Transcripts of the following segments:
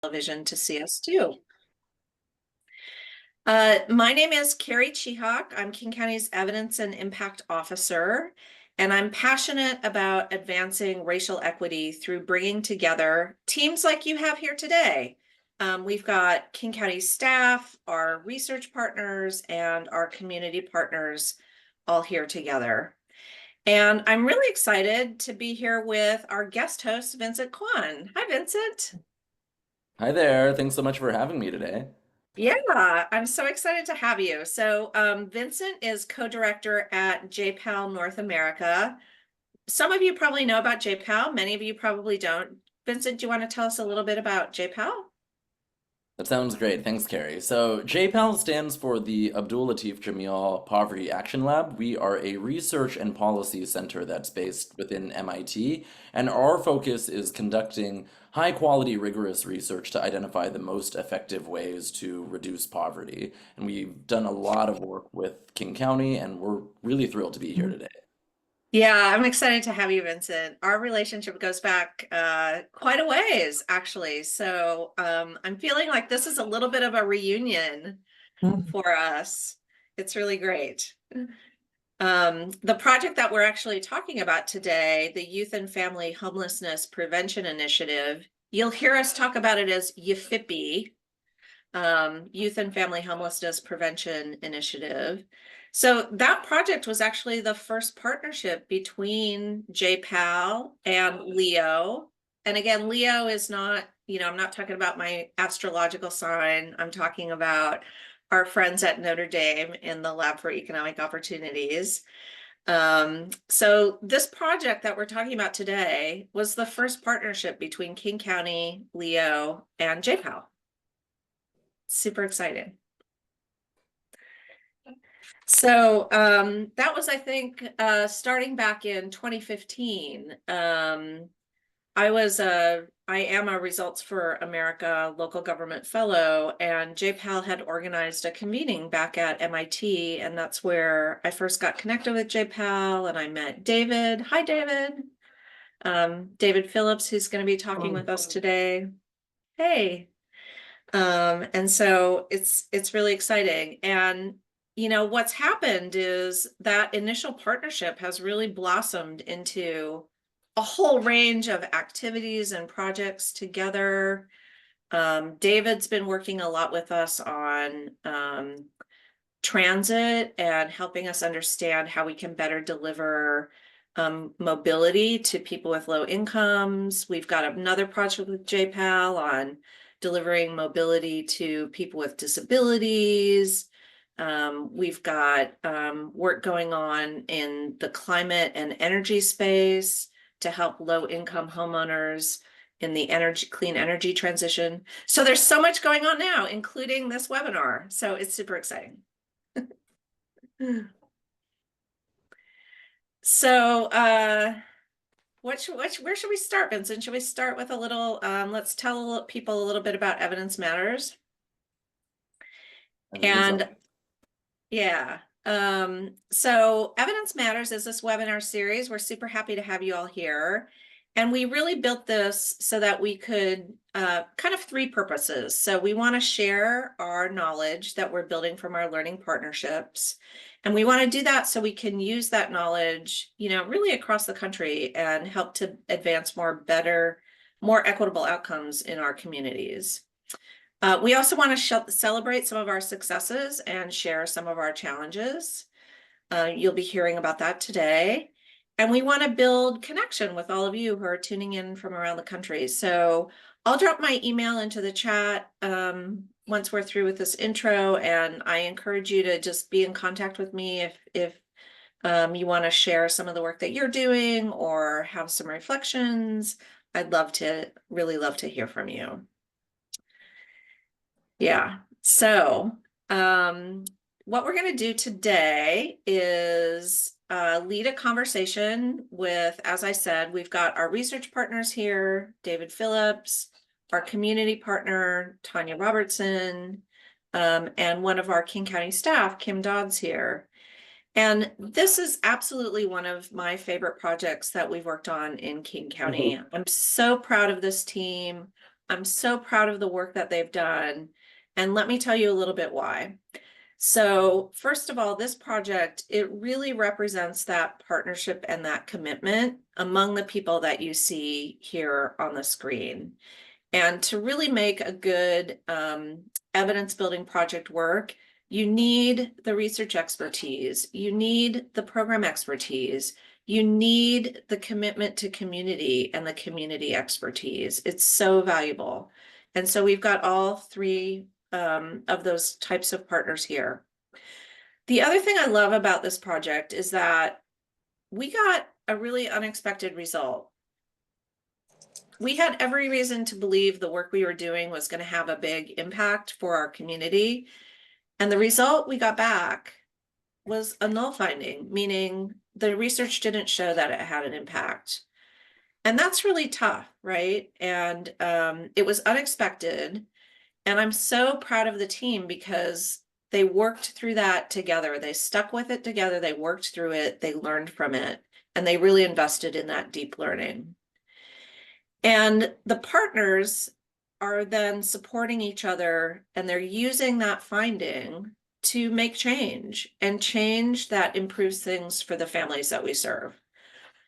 television to see us too. My name is Carrie Chihawk. I'm King County's Evidence and Impact Officer, and I'm passionate about advancing racial equity through bringing together teams like you have here today. We've got King County staff, our research partners, and our community partners all here together. And I'm really excited to be here with our guest host, Vincent Kwan. Hi, Vincent. Hi there. Thanks so much for having me today. Yeah, I'm so excited to have you. So Vincent is co-director at JPAL North America. Some of you probably know about JPAL, many of you probably don't. Vincent, do you want to tell us a little bit about JPAL? That sounds great. Thanks, Carrie. So, JPAL stands for the Abdul Latif Jamil Poverty Action Lab. We are a research and policy center that's based within MIT, and our focus is conducting high quality, rigorous research to identify the most effective ways to reduce poverty. And we've done a lot of work with King County, and we're really thrilled to be here today. Yeah, I'm excited to have you, Vincent. Our relationship goes back quite a ways, actually. So I'm feeling like this is a little bit of a reunion for us. It's really great. The project that we're actually talking about today, the Youth and Family Homelessness Prevention Initiative, you'll hear us talk about it as YFIPI, Youth and Family Homelessness Prevention Initiative. So that project was actually the first partnership between JPAL and Leo. And again, Leo is not, I'm not talking about my astrological sign. I'm talking about our friends at Notre Dame in the Lab for Economic Opportunities. So this project that we're talking about today was the first partnership between King County, Leo, and JPAL. Super excited. So that was, I think, starting back in 2015. I am a Results for America local government fellow, and JPAL had organized a convening back at MIT, and that's where I first got connected with JPAL, and I met David. Hi, David. David Phillips, who's going to be talking with us today. Hey. And so it's really exciting. And what's happened is that initial partnership has really blossomed into a whole range of activities and projects together. David's been working a lot with us on transit and helping us understand how we can better deliver mobility to people with low incomes. We've got another project with JPAL on delivering mobility to people with disabilities. We've got work going on in the climate and energy space to help low-income homeowners in the clean energy transition. So there's so much going on now, including this webinar. So it's super exciting. So where should we start, Vincent? Should we start with a little, let's tell people a little bit about Evidence Matters. And yeah, so Evidence Matters is this webinar series. We're super happy to have you all here. And we really built this so that we could kind of three purposes. So we want to share our knowledge that we're building from our learning partnerships. And we want to do that so we can use that knowledge, really across the country and help to advance more equitable outcomes in our communities. We also want to celebrate some of our successes and share some of our challenges. You'll be hearing about that today. And we want to build connection with all of you who are tuning in from around the country. So I'll drop my email into the chat once we're through with this intro, and I encourage you to just be in contact with me if you want to share some of the work that you're doing or have some reflections. I'd really love to hear from you. Yeah, so what we're going to do today is lead a conversation with, as I said, we've got our research partners here, David Phillips, our community partner, Tanya Robertson, and one of our King County staff, Kim Dodds here. And this is absolutely one of my favorite projects that we've worked on in King County. I'm so proud of this team. I'm so proud of the work that they've done. And let me tell you a little bit why. So first of all, this project, it really represents that partnership and that commitment among the people that you see here on the screen. And to really make a good evidence building project work, you need the research expertise, you need the program expertise, you need the commitment to community and the community expertise. It's so valuable. And so we've got all three of those types of partners here. The other thing I love about this project is that we got a really unexpected result. We had every reason to believe the work we were doing was going to have a big impact for our community. And the result we got back was a null finding, meaning the research didn't show that it had an impact. And that's really tough, right? And it was unexpected. And I'm so proud of the team because they worked through that together. They stuck with it together. They worked through it. They learned from it. And they really invested in that deep learning. And the partners are then supporting each other, and they're using that finding to make change, and change that improves things for the families that we serve.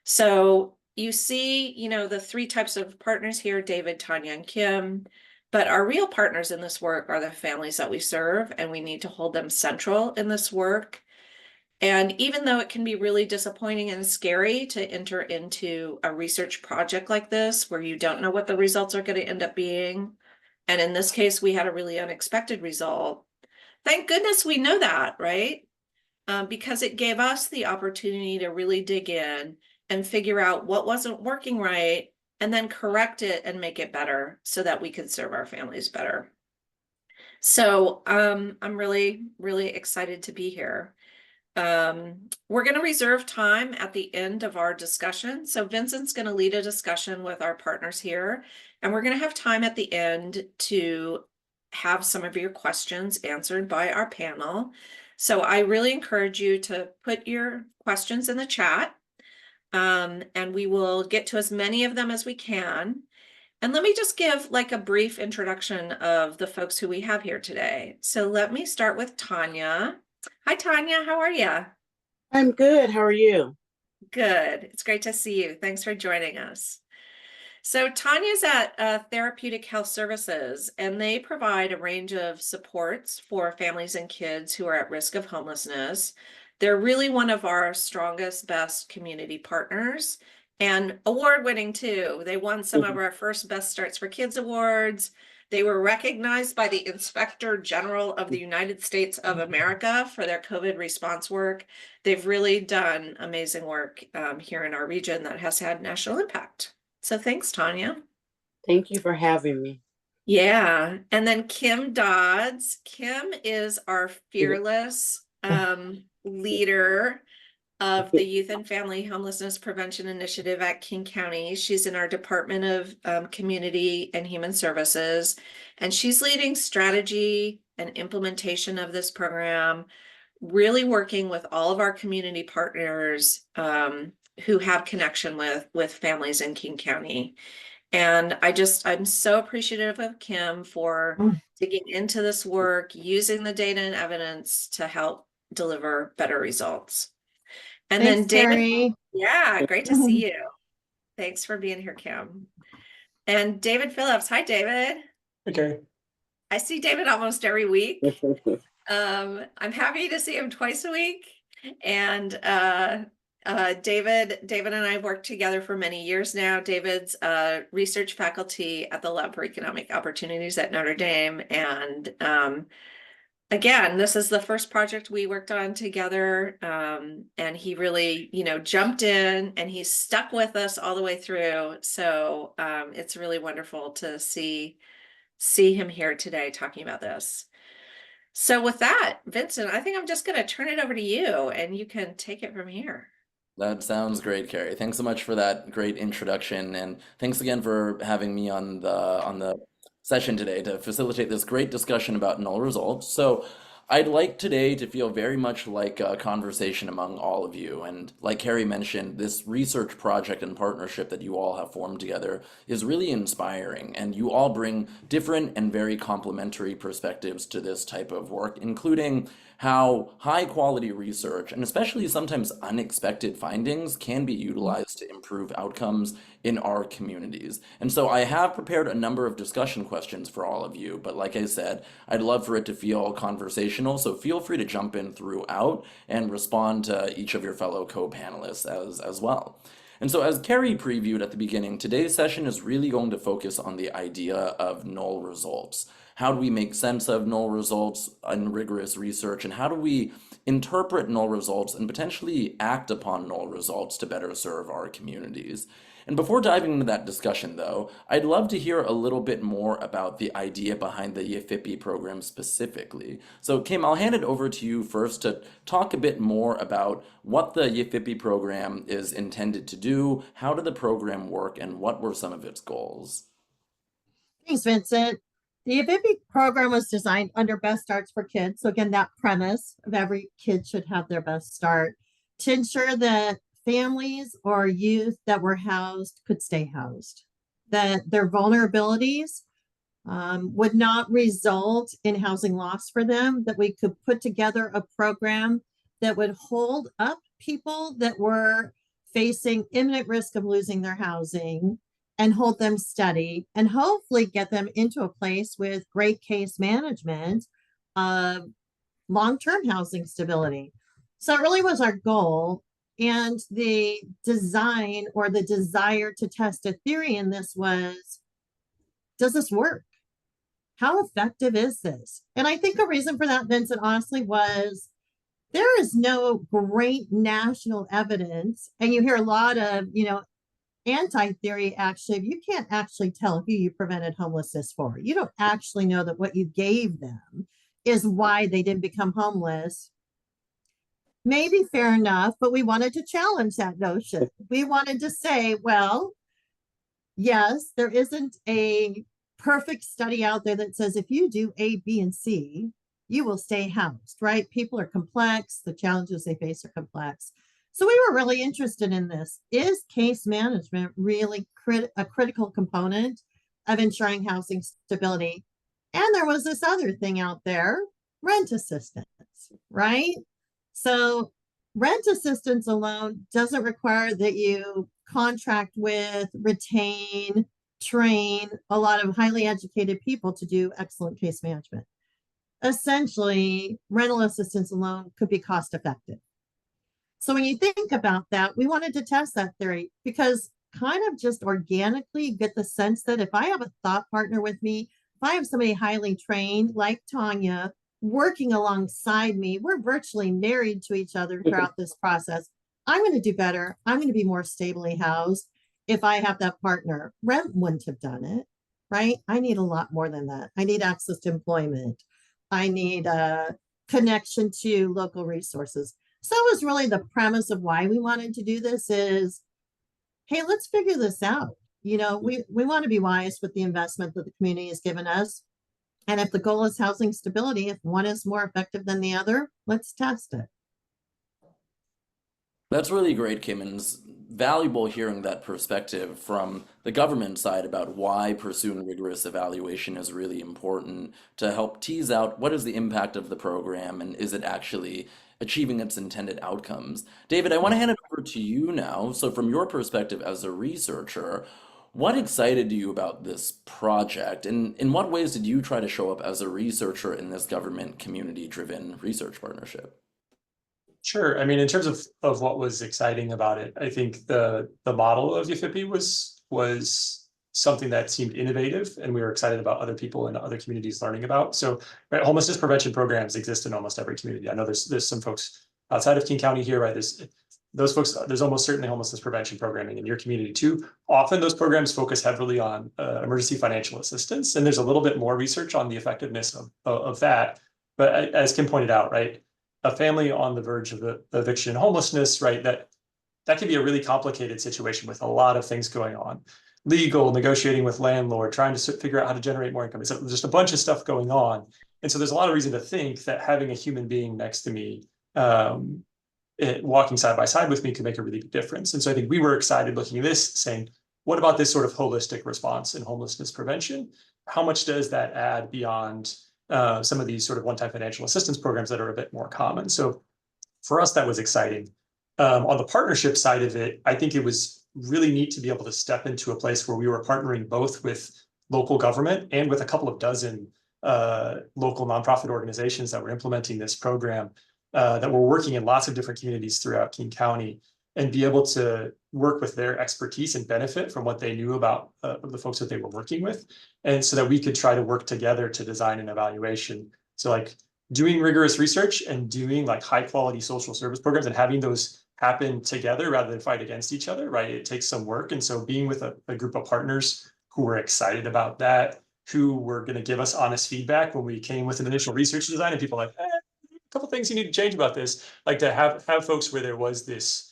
So you see, the three types of partners here, David, Tanya, and Kim, but our real partners in this work are the families that we serve, and we need to hold them central in this work. And even though it can be really disappointing and scary to enter into a research project like this, where you don't know what the results are going to end up being, and in this case, we had a really unexpected result. Thank goodness we know that, right? Because it gave us the opportunity to really dig in and figure out what wasn't working right, and then correct it and make it better so that we could serve our families better. So I'm really, really excited to be here. We're going to reserve time at the end of our discussion. So Vincent's going to lead a discussion with our partners here, and we're going to have time at the end to have some of your questions answered by our panel. So I really encourage you to put your questions in the chat, and we will get to as many of them as we can. And let me just give like a brief introduction of the folks who we have here today. So let me start with Tanya. Hi, Tanya. How are you? I'm good. How are you? Good. It's great to see you. Thanks for joining us. So Tanya's at Therapeutic Health Services, and they provide a range of supports for families and kids who are at risk of homelessness. They're really one of our strongest, best community partners, and award-winning too. They won some of our first Best Starts for Kids awards. They were recognized by the Inspector General of the United States of America for their COVID response work. They've really done amazing work here in our region that has had national impact. So thanks, Tanya. Thank you for having me. Yeah. And then Kim Dodds. Kim is our fearless leader of the Youth and Family Homelessness Prevention Initiative at King County. She's in our Department of Community and Human Services, and she's leading strategy and implementation of this program, really working with all of our community partners who have connection with families in King County. And I'm so appreciative of Kim for digging into this work, using the data and evidence to help deliver better results. And Thanks, then David, Terry. yeah, great to see you. Thanks for being here, Kim. And David Phillips. Hi, David. Okay. I see David almost every week. I'm happy to see him twice a week. And David and I have worked together for many years now. David's research faculty at the Lab for Economic Opportunities at Notre Dame. And again, this is the first project we worked on together. And he really, jumped in, and he's stuck with us all the way through. So it's really wonderful to see him here today talking about this. So with that, Vincent, I think I'm just going to turn it over to you, and you can take it from here. That sounds great, Carrie. Thanks so much for that great introduction, and thanks again for having me on the session today to facilitate this great discussion about null results. So I'd like today to feel very much like a conversation among all of you. And like Carrie mentioned, this research project and partnership that you all have formed together is really inspiring. And you all bring different and very complementary perspectives to this type of work, including how high quality research and especially sometimes unexpected findings can be utilized to improve outcomes in our communities. And so I have prepared a number of discussion questions for all of you, but like I said, I'd love for it to feel conversational, so feel free to jump in throughout and respond to each of your fellow co-panelists as well. And so as Carrie previewed at the beginning, today's session is really going to focus on the idea of null results. How do we make sense of null results in rigorous research, and how do we interpret null results and potentially act upon null results to better serve our communities? And before diving into that discussion, though, I'd love to hear a little bit more about the idea behind the YFIPI program specifically. So, Kim, I'll hand it over to you first to talk a bit more about what the YFIPI program is intended to do, how did the program work, and what were some of its goals? Thanks, Vincent. The AVIPI program was designed under Best Starts for Kids. So again, that premise of every kid should have their best start to ensure that families or youth that were housed could stay housed, that their vulnerabilities would not result in housing loss for them, that we could put together a program that would hold up people that were facing imminent risk of losing their housing and hold them steady and hopefully get them into a place with great case management of long-term housing stability. So it really was our goal. And the design or the desire to test a theory in this was, does this work? How effective is this? And I think a reason for that, Vincent, honestly, was there is no great national evidence. And you hear a lot of, anti-theory actually, if you can't actually tell who you prevented homelessness for, you don't actually know that what you gave them is why they didn't become homeless. Maybe fair enough, but we wanted to challenge that notion. We wanted to say, well, yes, there isn't a perfect study out there that says if you do A, B, and C, you will stay housed, right? People are complex. The challenges they face are complex. So we were really interested in this. Is case management really a critical component of ensuring housing stability? And there was this other thing out there, rent assistance, right? So rent assistance alone doesn't require that you contract with, retain, train a lot of highly educated people to do excellent case management. Essentially, rental assistance alone could be cost effective. So when you think about that, we wanted to test that theory because kind of just organically get the sense that if I have a thought partner with me, if I have somebody highly trained like Tanya working alongside me, we're virtually married to each other throughout this process. I'm going to do better. I'm going to be more stably housed if I have that partner. Rent wouldn't have done it, right? I need a lot more than that. I need access to employment. I need a connection to local resources. So that was really the premise of why we wanted to do this is, hey, let's figure this out. We want to be wise with the investment that the community has given us. And if the goal is housing stability, if one is more effective than the other, let's test it. That's really great, Kim, and it's valuable hearing that perspective from the government side about why pursuing rigorous evaluation is really important to help tease out what is the impact of the program and is it actually achieving its intended outcomes. David, I want to hand it over to you now. So from your perspective as a researcher, what excited you about this project, and in what ways did you try to show up as a researcher in this government community-driven research partnership? Sure. I mean, in terms of what was exciting about it, I think the model of YFIPI was something that seemed innovative, and we were excited about other people and other communities learning about. So, right, homelessness prevention programs exist in almost every community. I know there's some folks outside of King County here, right? Those folks, there's almost certainly homelessness prevention programming in your community too. Often those programs focus heavily on emergency financial assistance, and there's a little bit more research on the effectiveness of that. But as Kim pointed out, right, a family on the verge of eviction and homelessness, right, that can be a really complicated situation with a lot of things going on. Legal, negotiating with landlord, trying to figure out how to generate more income. It's just a bunch of stuff going on. And so there's a lot of reason to think that having a human being next to me, walking side by side with me could make a really big difference. And so I think we were excited looking at this, saying, what about this sort of holistic response in homelessness prevention? How much does that add beyond some of these sort of one-time financial assistance programs that are a bit more common? So for us, that was exciting. On the partnership side of it, I think it was really neat to be able to step into a place where we were partnering both with local government and with a couple of dozen local nonprofit organizations that were implementing this program, that were working in lots of different communities throughout King County, and be able to work with their expertise and benefit from what they knew about the folks that they were working with. And so that we could try to work together to design an evaluation. So like doing rigorous research and doing like high quality social service programs and having those happen together rather than fight against each other, right? It takes some work. And so being with a group of partners who were excited about that, who were going to give us honest feedback when we came with an initial research design, and people like, a couple things you need to change about this, like to have folks where there was this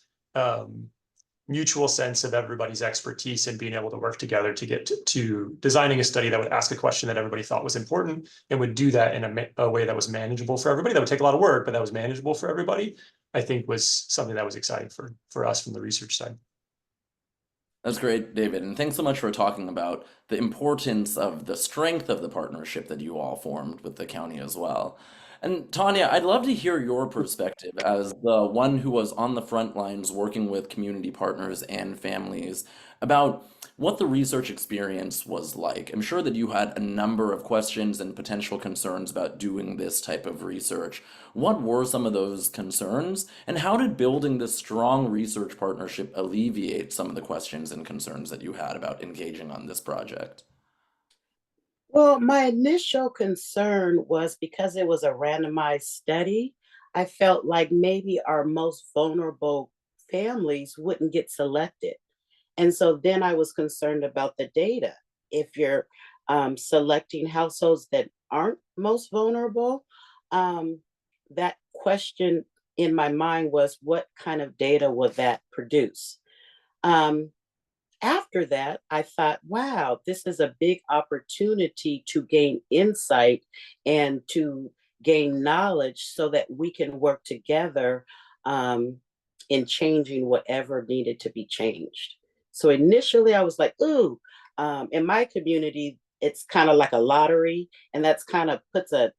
mutual sense of everybody's expertise and being able to work together to get to designing a study that would ask a question that everybody thought was important and would do that in a way that was manageable for everybody. That would take a lot of work, but that was manageable for everybody, I think was something that was exciting for us from the research side. That's great, David. And thanks so much for talking about the importance of the strength of the partnership that you all formed with the county as well. And Tanya, I'd love to hear your perspective as the one who was on the front lines working with community partners and families about what the research experience was like. I'm sure that you had a number of questions and potential concerns about doing this type of research. What were some of those concerns, and how did building this strong research partnership alleviate some of the questions and concerns that you had about engaging on this project? Well, my initial concern was because it was a randomized study, I felt like maybe our most vulnerable families wouldn't get selected. And so then I was concerned about the data. If you're selecting households that aren't most vulnerable, that question in my mind was, what kind of data would that produce? After that, I thought, wow, this is a big opportunity to gain insight and to gain knowledge so that we can work together in changing whatever needed to be changed. So initially, I was like, ooh, in my community, it's kind of like a lottery, and that's kind of puts a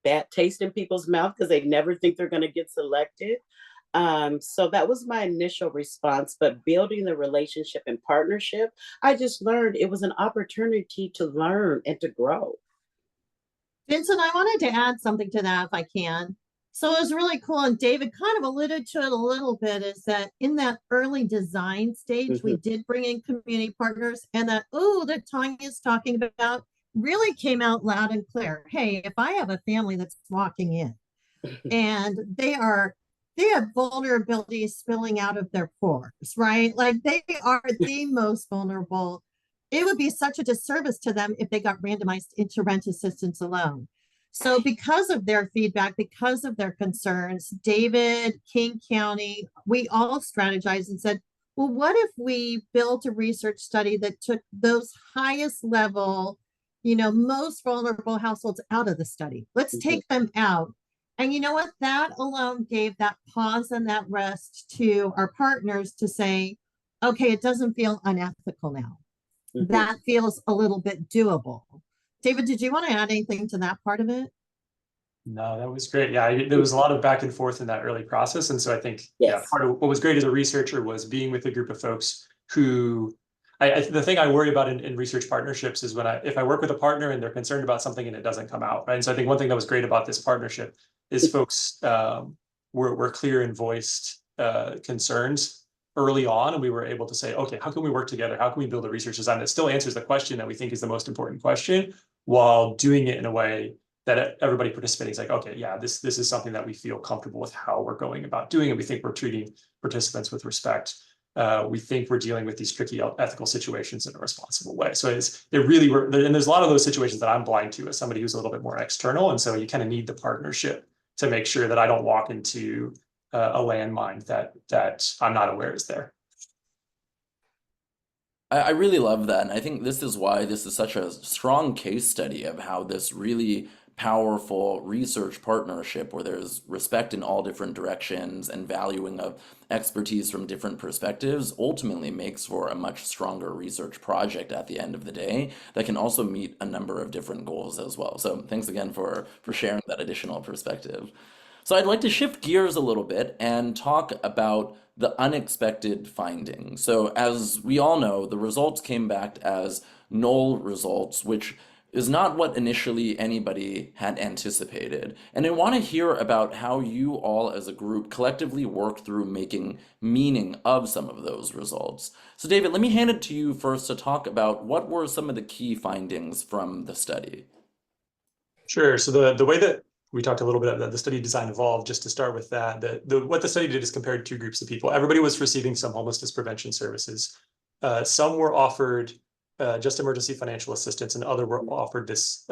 bad taste in people's mouth because they never think they're going to get selected. So that was my initial response. But building the relationship and partnership, I just learned it was an opportunity to learn and to grow. Vincent, I wanted to add something to that if I can. So it was really cool, and David kind of alluded to it a little bit, is that in that early design stage, we did bring in community partners, and that, that Tanya's talking about really came out loud and clear. Hey, if I have a family that's walking in and they have vulnerabilities spilling out of their pores, right? Like they are the most vulnerable. It would be such a disservice to them if they got randomized into rent assistance alone. So because of their feedback, because of their concerns, David, King County, we all strategized and said, well, what if we built a research study that took those highest level, most vulnerable households out of the study? Let's take them out. And you know what? That alone gave that pause and that rest to our partners to say, okay, it doesn't feel unethical now. That feels a little bit doable. David, did you want to add anything to that part of it? No, that was great. Yeah, there was a lot of back and forth in that early process. And so I think, part of what was great as a researcher was being with a group of folks who, the thing I worry about in research partnerships is if I work with a partner and they're concerned about something and it doesn't come out, right? And so I think one thing that was great about this partnership is folks were clear and voiced concerns early on, and we were able to say, okay, how can we work together? How can we build a research design that still answers the question that we think is the most important question, while doing it in a way that everybody participating is like, okay, yeah, this is something that we feel comfortable with how we're going about doing it. We think we're treating participants with respect. We think we're dealing with these tricky ethical situations in a responsible way. So and there's a lot of those situations that I'm blind to as somebody who's a little bit more external. And so you kind of need the partnership to make sure that I don't walk into a landmine that I'm not aware is there. I really love that. And I think this is why this is such a strong case study of how this really powerful research partnership where there's respect in all different directions and valuing of expertise from different perspectives ultimately makes for a much stronger research project at the end of the day that can also meet a number of different goals as well. So thanks again for sharing that additional perspective. So I'd like to shift gears a little bit and talk about the unexpected findings. So as we all know, the results came back as null results, which is not what initially anybody had anticipated. And I want to hear about how you all as a group collectively worked through making meaning of some of those results. So David, let me hand it to you first to talk about what were some of the key findings from the study. Sure. So the way that we talked a little bit about the study design evolved, just to start with that, what the study did is compared two groups of people. Everybody was receiving some homelessness prevention services. Some were offered just emergency financial assistance, and other were offered this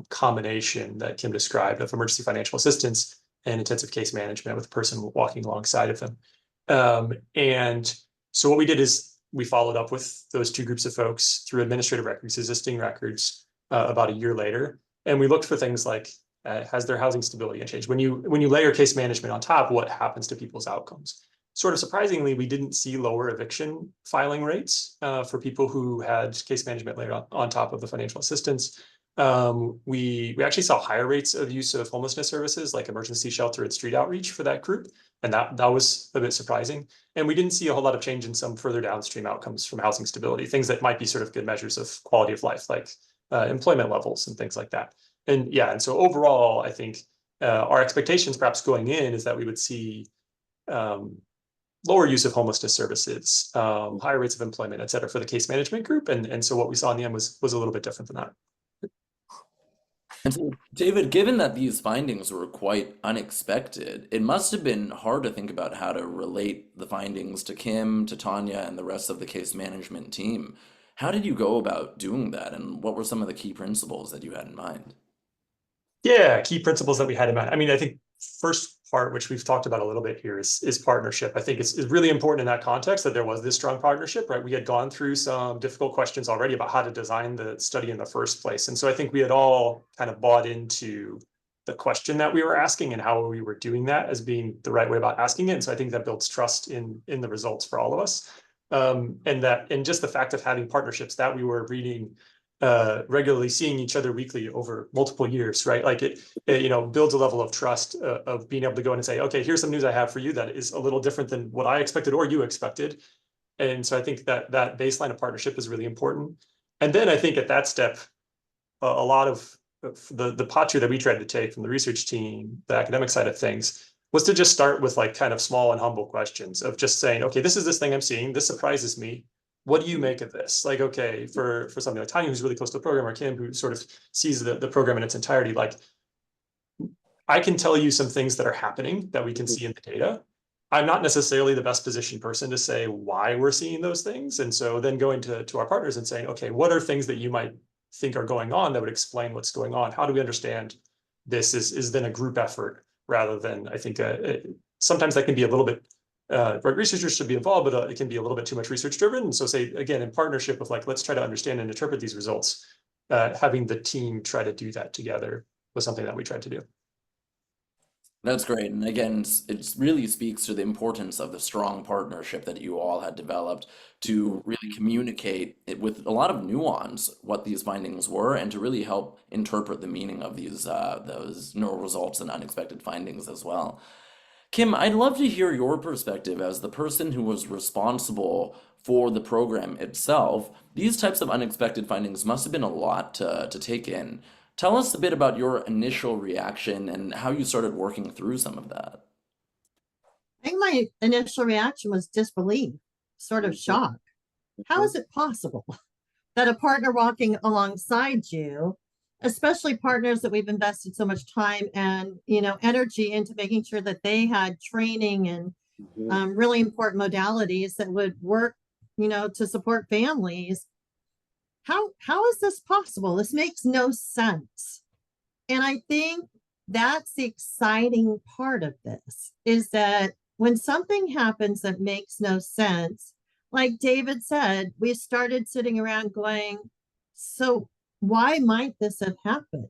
combination that Kim described of emergency financial assistance and intensive case management with a person walking alongside of them. And so what we did is we followed up with those two groups of folks through administrative records, existing records, about a year later. And we looked for things like, has their housing stability changed? When you layer case management on top, what happens to people's outcomes? Sort of surprisingly, we didn't see lower eviction filing rates for people who had case management layered on top of the financial assistance. We actually saw higher rates of use of homelessness services like emergency shelter and street outreach for that group. And that was a bit surprising. And we didn't see a whole lot of change in some further downstream outcomes from housing stability, things that might be sort of good measures of quality of life, like employment levels and things like that. And yeah, and so overall, I think our expectations perhaps going in is that we would see lower use of homelessness services, higher rates of employment, et cetera, for the case management group. And so what we saw in the end was a little bit different than that. And so, David, given that these findings were quite unexpected, it must have been hard to think about how to relate the findings to Kim, to Tanya, and the rest of the case management team. How did you go about doing that, and what were some of the key principles that you had in mind? Yeah, key principles that we had in mind. I mean, I think first part, which we've talked about a little bit here, is partnership. I think it's really important in that context that there was this strong partnership, right? We had gone through some difficult questions already about how to design the study in the first place. And so I think we had all kind of bought into the question that we were asking and how we were doing that as being the right way about asking it. And so I think that builds trust in the results for all of us. And just the fact of having partnerships that we were reading regularly, seeing each other weekly over multiple years, right? Like it builds a level of trust of being able to go in and say, okay, here's some news I have for you that is a little different than what I expected or you expected. And so I think that baseline of partnership is really important. And then I think at that step, a lot of the posture that we tried to take from the research team, the academic side of things, was to just start with like kind of small and humble questions of just saying, okay, this is this thing I'm seeing, this surprises me. What do you make of this? Like, okay, for something like Tanya, who's really close to the program, or Kim, who sort of sees the program in its entirety, like, I can tell you some things that are happening that we can see in the data. I'm not necessarily the best positioned person to say why we're seeing those things. And so then going to our partners and saying, okay, what are things that you might think are going on that would explain what's going on? How do we understand this is then a group effort rather than, I think, sometimes that can be a little bit, researchers should be involved, but it can be a little bit too much research driven. And so say, again, in partnership with like, let's try to understand and interpret these results, having the team try to do that together was something that we tried to do. That's great. And again, it really speaks to the importance of the strong partnership that you all had developed to really communicate it with a lot of nuance what these findings were and to really help interpret the meaning of those neural results and unexpected findings as well. Kim, I'd love to hear your perspective as the person who was responsible for the program itself. These types of unexpected findings must have been a lot to take in. Tell us a bit about your initial reaction and how you started working through some of that. I think my initial reaction was disbelief, sort of shock. How is it possible that a partner walking alongside you, especially partners that we've invested so much time and energy into making sure that they had training and really important modalities that would work, to support families. How is this possible? This makes no sense. And I think that's the exciting part of this, is that when something happens that makes no sense, like David said, we started sitting around going, so why might this have happened?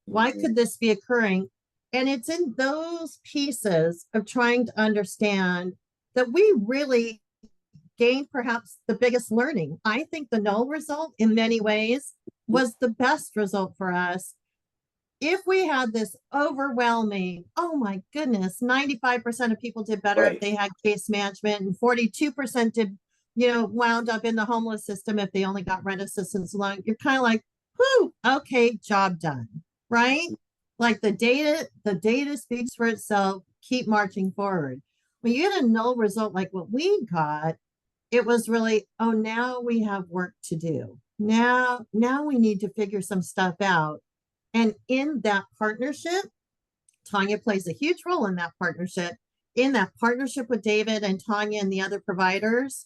Why Mhm. could this be occurring? And it's in those pieces of trying to understand that we really gained perhaps the biggest learning. I think the null result in many ways was the best result for us. If we had this overwhelming, oh my goodness, 95% of people did better if Right. they had case management, and 42% did, wound up in the homeless system if they only got rent assistance alone. You're kind of like, whoo, okay, job done, right? Like the data speaks for itself. Keep marching forward. When you get a null result like what we got, it was really, oh, now we have work to do. Now we need to figure some stuff out. And in that partnership, Tanya plays a huge role in that partnership. In that partnership with David and Tanya and the other providers,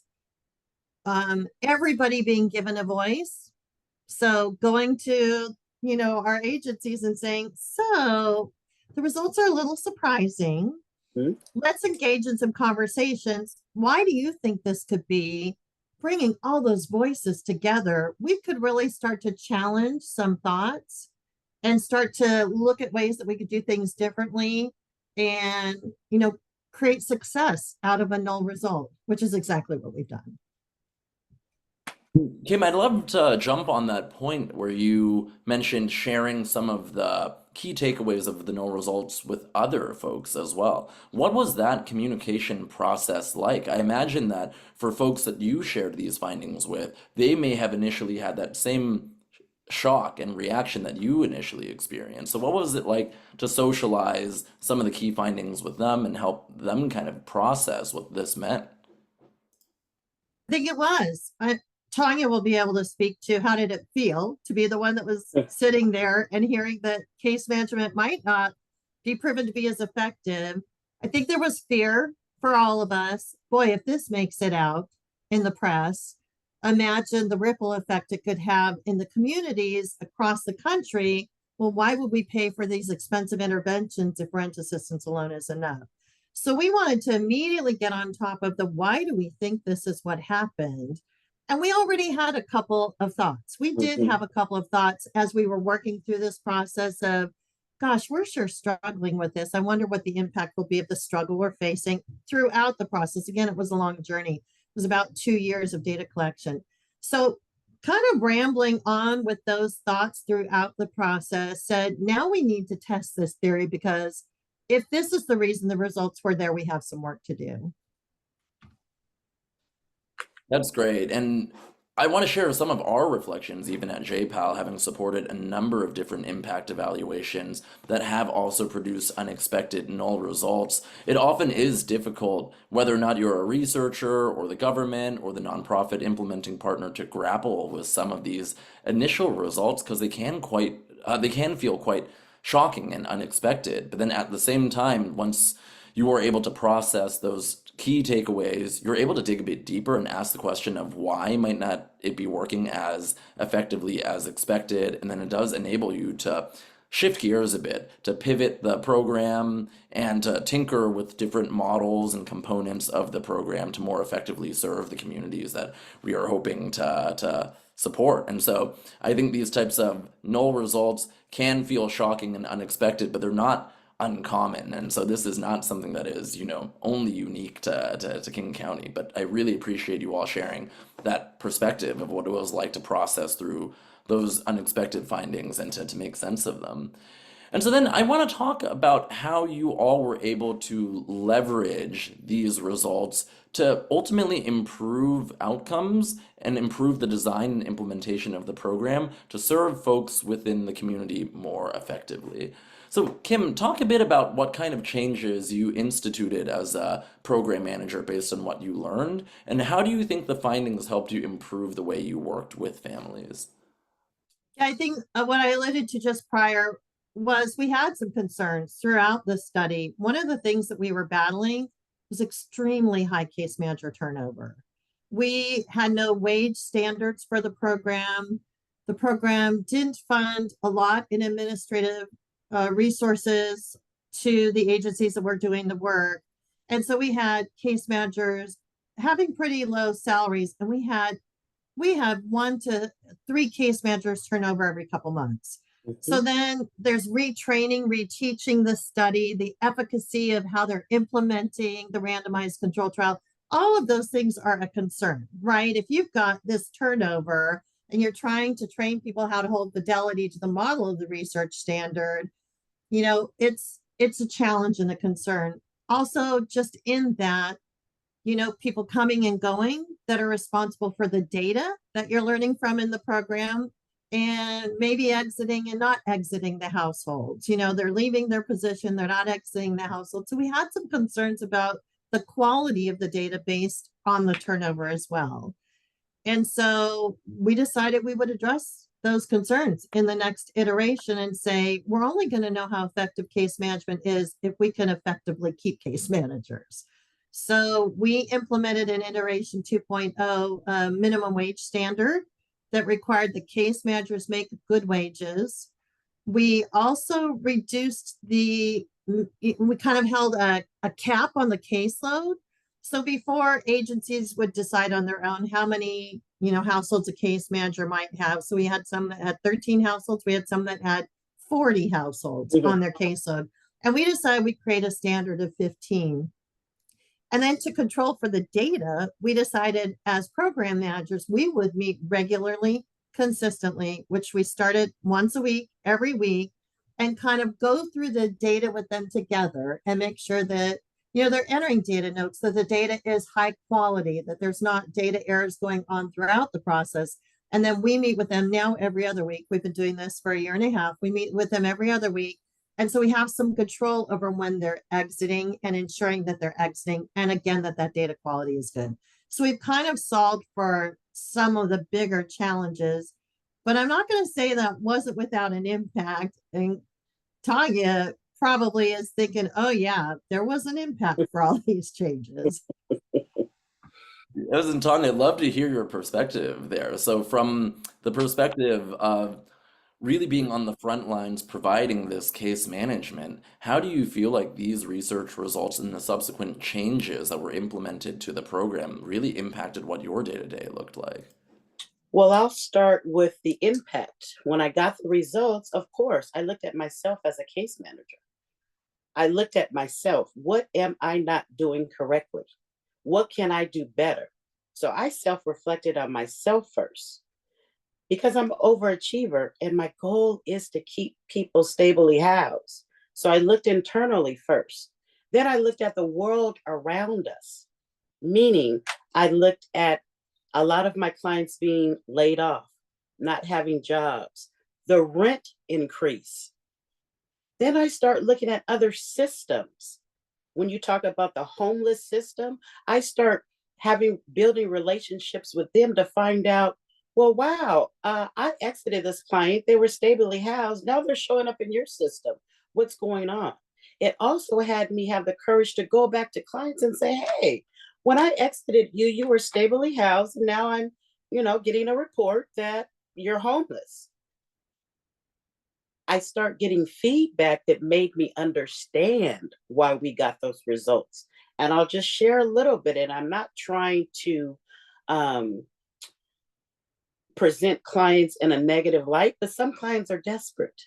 everybody being given a voice. So going to, our agencies and saying, so the results are a little surprising. Mhm. Let's engage in some conversations. Why do you think this could be? Bringing all those voices together, we could really start to challenge some thoughts and start to look at ways that we could do things differently and, create success out of a null result, which is exactly what we've done. Kim, I'd love to jump on that point where you mentioned sharing some of the key takeaways of the null results with other folks as well. What was that communication process like? I imagine that for folks that you shared these findings with, they may have initially had that same shock and reaction that you initially experienced. So what was it like to socialize some of the key findings with them and help them kind of process what this meant? I think it was. Tanya will be able to speak to how did it feel to be the one that was sitting there and hearing that case management might not be proven to be as effective. I think there was fear for all of us. Boy, if this makes it out in the press, imagine the ripple effect it could have in the communities across the country. Well, why would we pay for these expensive interventions if rent assistance alone is enough? So we wanted to immediately get on top of the why do we think this is what happened? And we already had a couple of thoughts. We did Mhm. have a couple of thoughts as we were working through this process of, gosh, we're sure struggling with this. I wonder what the impact will be of the struggle we're facing throughout the process. Again, it was a long journey. It was about 2 years of data collection. So kind of rambling on with those thoughts throughout the process said, now we need to test this theory because if this is the reason the results were there, we have some work to do. That's great. And I want to share some of our reflections, even at JPAL, having supported a number of different impact evaluations that have also produced unexpected null results. It often is difficult, whether or not you're a researcher or the government or the nonprofit implementing partner, to grapple with some of these initial results because they can feel quite shocking and unexpected. But then at the same time, once you are able to process those key takeaways, you're able to dig a bit deeper and ask the question of why might not it be working as effectively as expected. And then it does enable you to shift gears a bit, to pivot the program and to tinker with different models and components of the program to more effectively serve the communities that we are hoping to support. And so I think these types of null results can feel shocking and unexpected, but they're not uncommon. And so this is not something that is, only unique to King County. But I really appreciate you all sharing that perspective of what it was like to process through those unexpected findings and to make sense of them. And so then I want to talk about how you all were able to leverage these results to ultimately improve outcomes and improve the design and implementation of the program to serve folks within the community more effectively. So, Kim, talk a bit about what kind of changes you instituted as a program manager based on what you learned, and how do you think the findings helped you improve the way you worked with families? Yeah, I think what I alluded to just prior was we had some concerns throughout the study. One of the things that we were battling was extremely high case manager turnover. We had no wage standards for the program. The program didn't fund a lot in administrative resources to the agencies that were doing the work. And so we had case managers having pretty low salaries, and we had 1 to 3 case managers turn over every couple months. So then there's retraining, reteaching the study, the efficacy of how they're implementing the randomized control trial. All of those things are a concern, right? If you've got this turnover and you're trying to train people how to hold fidelity to the model of the research standard, you know, it's a challenge and a concern. Also, just in that, you know, people coming and going that are responsible for the data that you're learning from in the program, and maybe exiting and not exiting the households. You know, they're leaving their position, they're not exiting the household. So we had some concerns about the quality of the data based on the turnover as well. And so we decided we would address those concerns in the next iteration and say, we're only going to know how effective case management is if we can effectively keep case managers. So we implemented an iteration 2.0 minimum wage standard that required the case managers make good wages. We also reduced we kind of held a cap on the caseload. So before, agencies would decide on their own how many, you know, households a case manager might have. So we had some that had 13 households. We had some that had 40 households on their caseload. And we decided we'd create a standard of 15. And then to control for the data, we decided as program managers, we would meet regularly, consistently, which we started once a week, every week, and kind of go through the data with them together and make sure that, you know, they're entering data notes, that the data is high quality, that there's not data errors going on throughout the process. And then we meet with them now every other week. We've been doing this for a year and a half. We meet with them every other week. And so we have some control over when they're exiting and ensuring that they're exiting. And again, that data quality is good. So we've kind of solved for some of the bigger challenges, but I'm not going to say that wasn't without an impact. And Tanya probably is thinking, oh yeah, there was an impact for all these changes. Listen, Tanya, I'd love to hear your perspective there. So from the perspective of really being on the front lines providing this case management, how do you feel like these research results and the subsequent changes that were implemented to the program really impacted what your day-to-day looked like? Well, I'll start with the impact. When I got the results, of course, I looked at myself as a case manager. I looked at myself. What am I not doing correctly? What can I do better? So I self-reflected on myself first, because I'm an overachiever and my goal is to keep people stably housed. So I looked internally first. Then I looked at the world around us, meaning I looked at a lot of my clients being laid off, not having jobs, the rent increase. Then I start looking at other systems. When you talk about the homeless system, I start building relationships with them to find out, well, wow, I exited this client. They were stably housed. Now they're showing up in your system. What's going on? It also had me have the courage to go back to clients and say, hey, when I exited you, you were stably housed. And now I'm, getting a report that you're homeless. I start getting feedback that made me understand why we got those results. And I'll just share a little bit, and I'm not trying to present clients in a negative light, but some clients are desperate.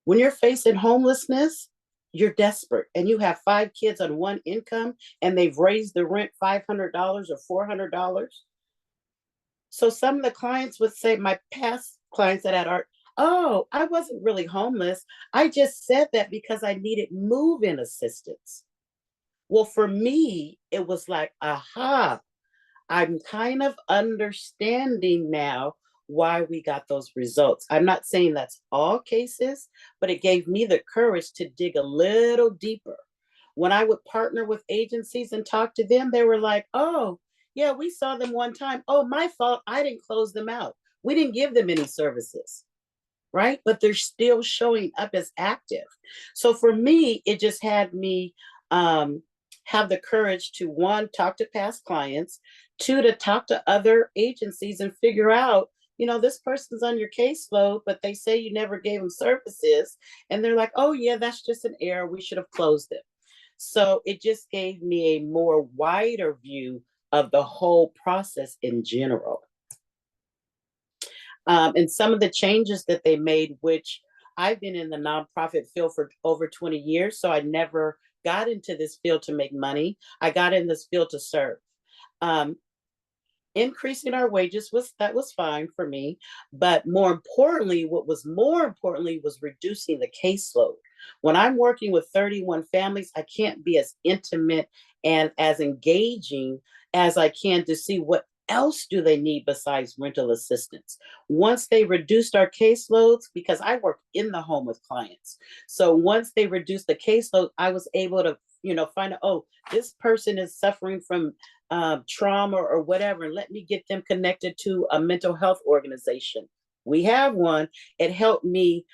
When you're facing homelessness, you're desperate, and you have 5 kids on one income, and they've raised the rent $500 or $400. So some of the clients would say, my past clients that had art, oh, I wasn't really homeless. I just said that because I needed move-in assistance. Well, for me, it was like, aha, I'm kind of understanding now why we got those results. I'm not saying that's all cases, but it gave me the courage to dig a little deeper. When I would partner with agencies and talk to them, they were like, oh, yeah, we saw them one time. Oh, my fault. I didn't close them out. We didn't give them any services, right? But they're still showing up as active. So for me, it just had me have the courage to, 1, talk to past clients, 2, to talk to other agencies and figure out, this person's on your caseload, but they say you never gave them services. And they're like, oh yeah, that's just an error. We should have closed them. So it just gave me a more wider view of the whole process in general. And some of the changes that they made, which I've been in the nonprofit field for over 20 years, so I never got into this field to make money. I got in this field to serve. Um, Increasing our wages was fine for me, but what was more importantly was reducing the caseload. When I'm working with 31 families, I can't be as intimate and as engaging as I can to see what else do they need besides rental assistance. Once they reduced our caseloads, because I work in the home with clients, so once they reduced the caseload, I was able to find out, oh, this person is suffering from trauma or whatever, and let me get them connected to a mental health organization. We have one. It helped me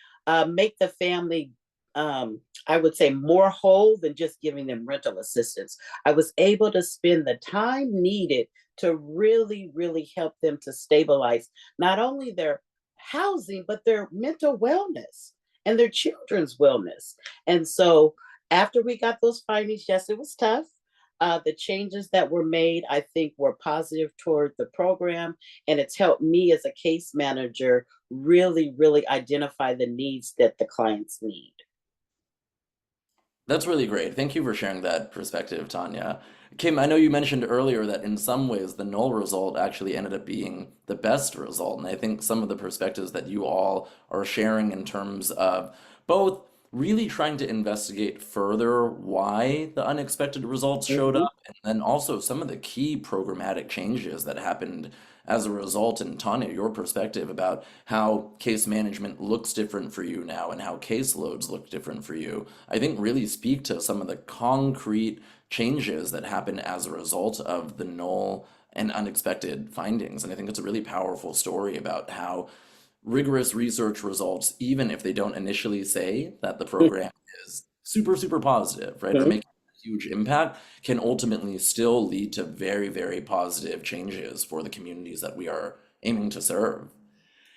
make the family, I would say, more whole than just giving them rental assistance. I was able to spend the time needed to really, really help them to stabilize not only their housing, but their mental wellness and their children's wellness. And so after we got those findings, yes, it was tough. The changes that were made, I think, were positive toward the program, and it's helped me as a case manager really, really identify the needs that the clients need. That's really great. Thank you for sharing that perspective, Tanya. Kim, I know you mentioned earlier that in some ways the null result actually ended up being the best result. And I think some of the perspectives that you all are sharing in terms of both really trying to investigate further why the unexpected results showed Mhm. up, and then also some of the key programmatic changes that happened as a result. And Tanya, your perspective about how case management looks different for you now and how caseloads look different for you, I think really speak to some of the concrete changes that happen as a result of the null and unexpected findings. And I think it's a really powerful story about how rigorous research results, even if they don't initially say that the program is super, super positive, right, or Mhm. making a huge impact, can ultimately still lead to very, very positive changes for the communities that we are aiming to serve.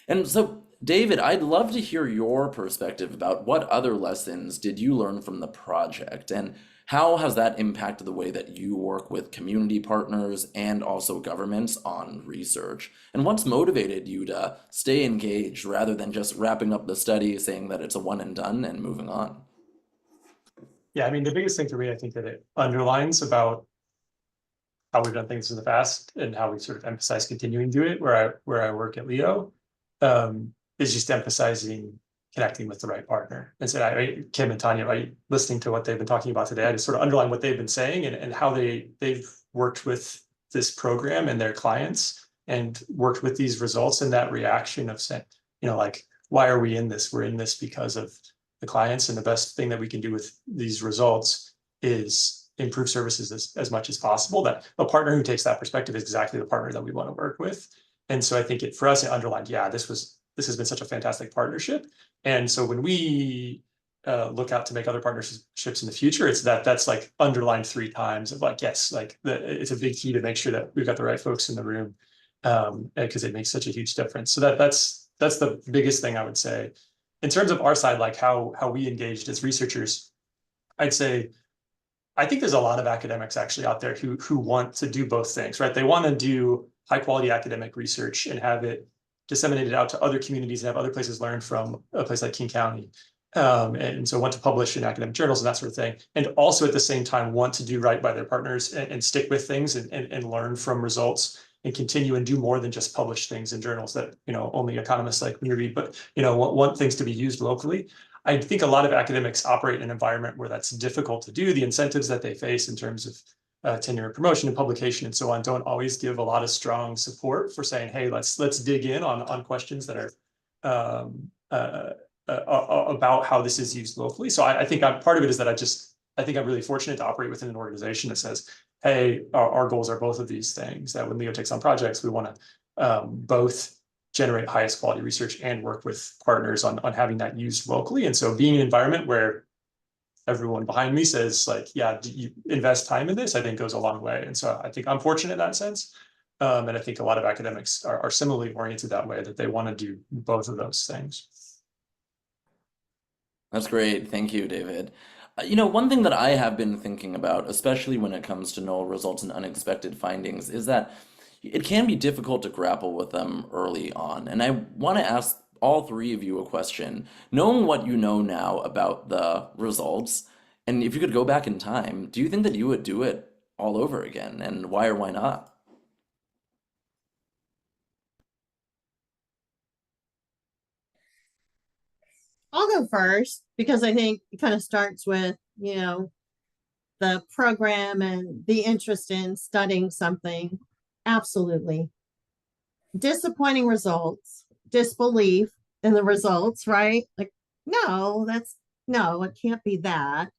And so, David, I'd love to hear your perspective about what other lessons did you learn from the project, and how has that impacted the way that you work with community partners and also governments on research? And what's motivated you to stay engaged rather than just wrapping up the study, saying that it's a one and done and moving on? Yeah, I mean, the biggest thing for me, I think that it underlines about how we've done things in the past and how we sort of emphasize continuing to do it where I work at Leo, is just emphasizing connecting with the right partner. And so Kim and Tanya, listening to what they've been talking about today, I just sort of underline what they've been saying and how they've worked with this program and their clients and worked with these results, and that reaction of saying, like, why are we in this? We're in this because of the clients, and the best thing that we can do with these results is improve services as much as possible. That a partner who takes that perspective is exactly the partner that we want to work with. And so I think for us, it underlined, yeah, this has been such a fantastic partnership. And so when we look out to make other partnerships in the future, it's that's like underlined 3 times of like, yes, like it's a big key to make sure that we've got the right folks in the room, because it makes such a huge difference. So that's the biggest thing I would say. In terms of our side, like how we engaged as researchers, I'd say I think there's a lot of academics actually out there who want to do both things, right? They want to do high quality academic research and have it disseminated out to other communities and have other places learn from a place like King County. And so want to publish in academic journals and that sort of thing. And also at the same time want to do right by their partners and stick with things and learn from results and continue and do more than just publish things in journals that, only economists like me read, but, want things to be used locally. I think a lot of academics operate in an environment where that's difficult to do. The incentives that they face in terms of tenure and promotion and publication and so on don't always give a lot of strong support for saying, hey, let's dig in on questions that are about how this is used locally. So I think part of it is that I think I'm really fortunate to operate within an organization that says, hey, our goals are both of these things, that when Leo takes on projects, we want to both generate highest quality research and work with partners on having that used locally. And so being an environment where everyone behind me says like, yeah, do you invest time in this, I think goes a long way. And so I think I'm fortunate in that sense. And I think a lot of academics are similarly oriented that way, that they want to do both of those things. That's great. Thank you, David. One thing that I have been thinking about, especially when it comes to null results and unexpected findings, is that it can be difficult to grapple with them early on. And I want to ask all three of you a question. Knowing what you know now about the results, and if you could go back in time, do you think that you would do it all over again? And why or why not? I'll go first because I think it kind of starts with, the program and the interest in studying something. Absolutely. Disappointing results, disbelief in the results, right? Like, no, it can't be that.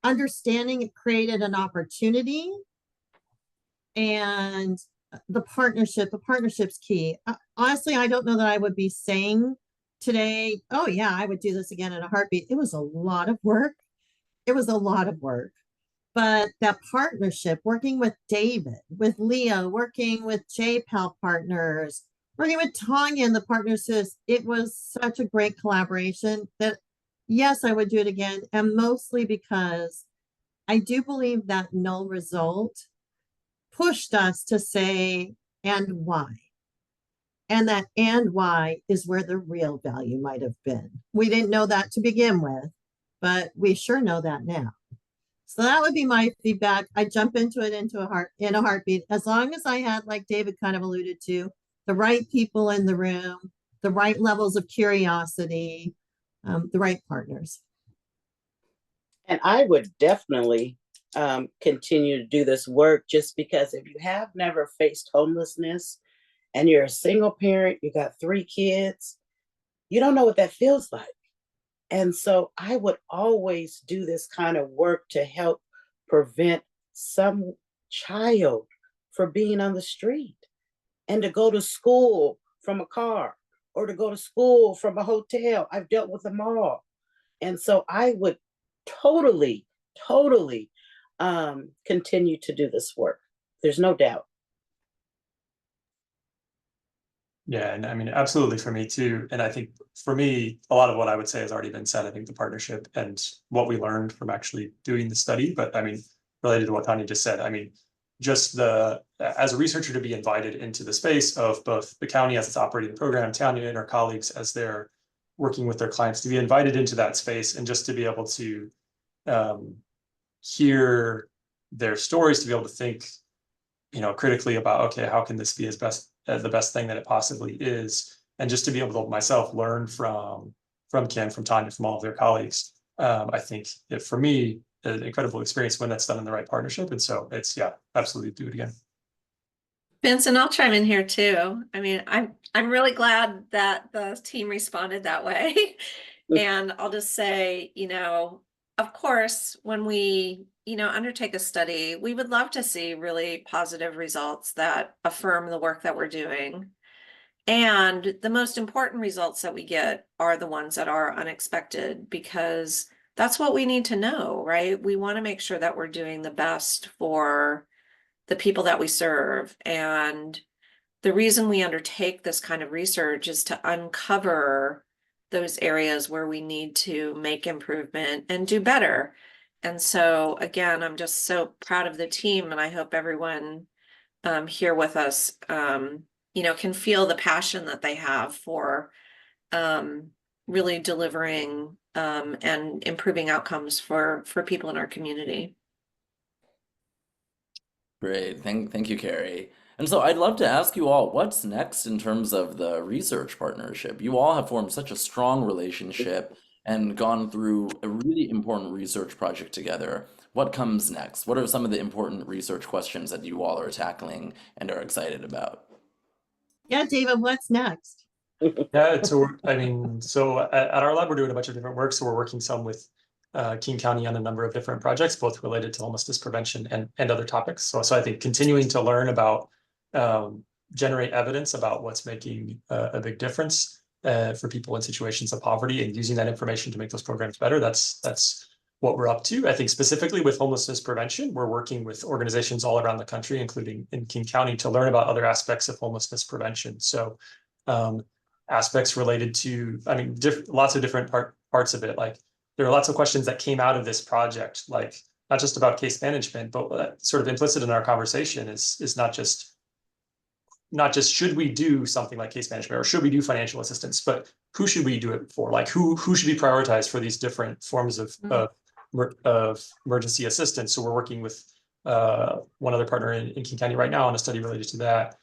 Understanding it created an opportunity, and the partnership's key. Honestly, I don't know that I would be saying today, oh yeah, I would do this again in a heartbeat. It was a lot of work. But that partnership, working with David, with Leah, working with JPAL partners, working with Tanya and the partners, it was such a great collaboration that yes, I would do it again. And mostly because I do believe that null result pushed us to say, and why? And that and why is where the real value might have been. We didn't know that to begin with, but we sure know that now. So that would be my feedback. I jump into it in a heartbeat, as long as I had, like David kind of alluded to, the right people in the room, the right levels of curiosity, the right partners. And I would definitely continue to do this work, just because if you have never faced homelessness and you're a single parent, you got 3 kids, you don't know what that feels like. And so I would always do this kind of work to help prevent some child from being on the street, and to go to school from a car, or to go to school from a hotel. I've dealt with them all. And so I would totally continue to do this work. There's no doubt. Yeah, and I mean, absolutely for me too. And I think for me, a lot of what I would say has already been said. I think the partnership and what we learned from actually doing the study, but I mean, related to what Tanya just said, I mean, just as a researcher, to be invited into the space of both the county as it's operating the program, Tanya and our colleagues as they're working with their clients, to be invited into that space and just to be able to hear their stories, to be able to think, critically about, okay, how can this be the best thing that it possibly is, and just to be able to myself learn from Ken, from Tanya, from all of their colleagues. I think for me, an incredible experience when that's done in the right partnership. And so it's, yeah, absolutely do it again. Vincent, I'll chime in here too. I mean, I'm really glad that the team responded that way. And I'll just say, of course, when we, undertake a study, we would love to see really positive results that affirm the work that we're doing. And the most important results that we get are the ones that are unexpected, because that's what we need to know, right? We want to make sure that we're doing the best for the people that we serve. And the reason we undertake this kind of research is to uncover those areas where we need to make improvement and do better. And so again, I'm just so proud of the team, and I hope everyone here with us, can feel the passion that they have for really delivering and improving outcomes for people in our community. Great. Thank you, Carrie. And so I'd love to ask you all, what's next in terms of the research partnership? You all have formed such a strong relationship and gone through a really important research project together. What comes next? What are some of the important research questions that you all are tackling and are excited about? Yeah, David, what's next? Yeah, so at our lab, we're doing a bunch of different work. So we're working some with King County on a number of different projects, both related to homelessness prevention and other topics. So I think continuing to learn about, generate evidence about what's making a big difference for people in situations of poverty, and using that information to make those programs better. That's what we're up to. I think specifically with homelessness prevention, we're working with organizations all around the country, including in King County, to learn about other aspects of homelessness prevention. So aspects related to, lots of different parts of it. Like, there are lots of questions that came out of this project, like just about case management, but sort of implicit in our conversation is not just should we do something like case management or should we do financial assistance, but who should we do it for? Like who should be prioritized for these different forms of emergency assistance? So we're working with one other partner in King County right now on a study related to that.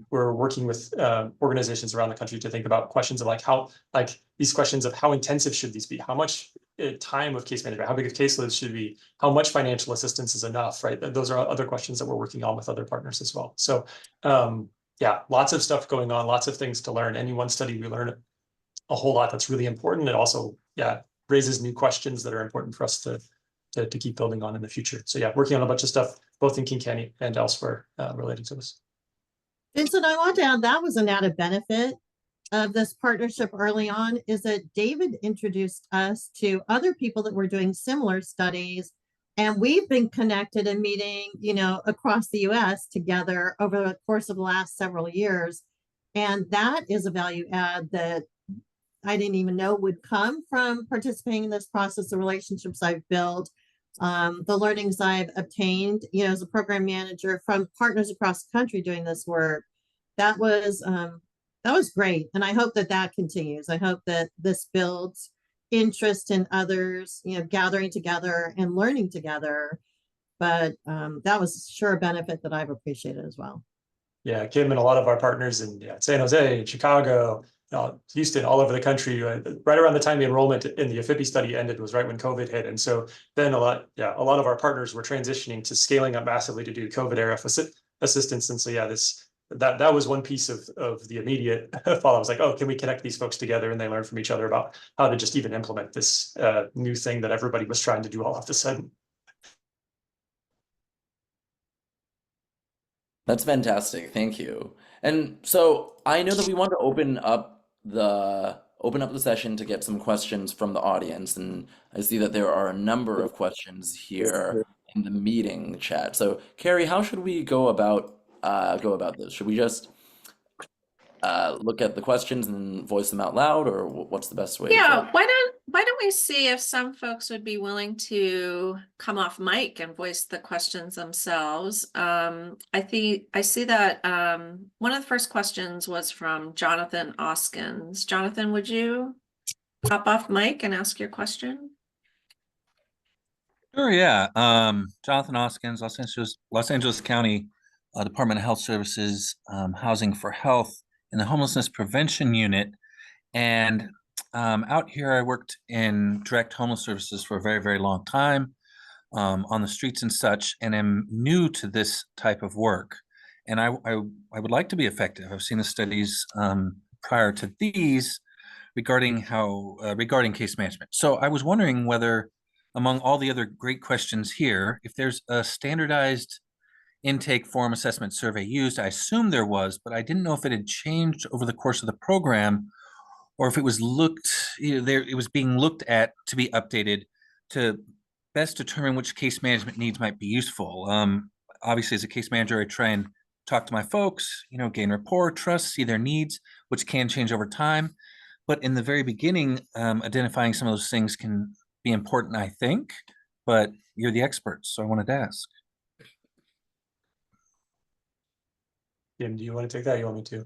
We're working with organizations around the country to think about questions of these questions of how intensive should these be? How much time of case management? How big of caseloads should be? How much financial assistance is enough, right? Those are other questions that we're working on with other partners as well. So yeah, lots of stuff going on, lots of things to learn. Any one study, we learn a whole lot that's really important. It also, raises new questions that are important for us to keep building on in the future. So yeah, working on a bunch of stuff, both in King County and elsewhere related to this. Vincent, I want to add that was an added benefit of this partnership early on is that David introduced us to other people that were doing similar studies. And we've been connected and meeting, across the US together over the course of the last several years. And that is a value add that I didn't even know would come from participating in this process, the relationships I've built, the learnings I've obtained, as a program manager from partners across the country doing this work. That was great. And I hope that continues. I hope that this builds interest in others, gathering together and learning together. But that was sure a benefit that I've appreciated as well. Yeah, Kim and a lot of our partners in San Jose, Chicago, Houston, all over the country, right around the time the enrollment in the IFIPI study ended was right when COVID hit. And so then a lot of our partners were transitioning to scaling up massively to do COVID era assistance. And so that was one piece of the immediate follow. I was like, oh, can we connect these folks together? And they learn from each other about how to just even implement this new thing that everybody was trying to do all of a sudden. That's fantastic. Thank you. And so I know that we want to open up the session to get some questions from the audience, and I see that there are a number of questions here in the meeting chat. So Carrie, how should we go about this? Should we just look at the questions and voice them out loud, or what's the best way? Yeah, why don't we see if some folks would be willing to come off mic and voice the questions themselves. I see that one of the first questions was from Jonathan Oskins. Jonathan, would you pop off mic and ask your question? Sure, yeah. Jonathan Oskins, Los Angeles County Department of Health Services, Housing for Health in the Homelessness Prevention Unit. And out here, I worked in direct homeless services for a very, very long time on the streets and such, and am new to this type of work. And I would like to be effective. I've seen the studies prior to these regarding case management. So I was wondering whether, among all the other great questions here, if there's a standardized intake form assessment survey used. I assume there was, but I didn't know if it had changed over the course of the program, or if it was it was being looked at to be updated to best determine which case management needs might be useful. Obviously, as a case manager, I try and talk to my folks, gain rapport, trust, see their needs, which can change over time. But in the very beginning, identifying some of those things can be important, I think. But you're the experts, so I wanted to ask. Jim, do you want to take that? You want me to?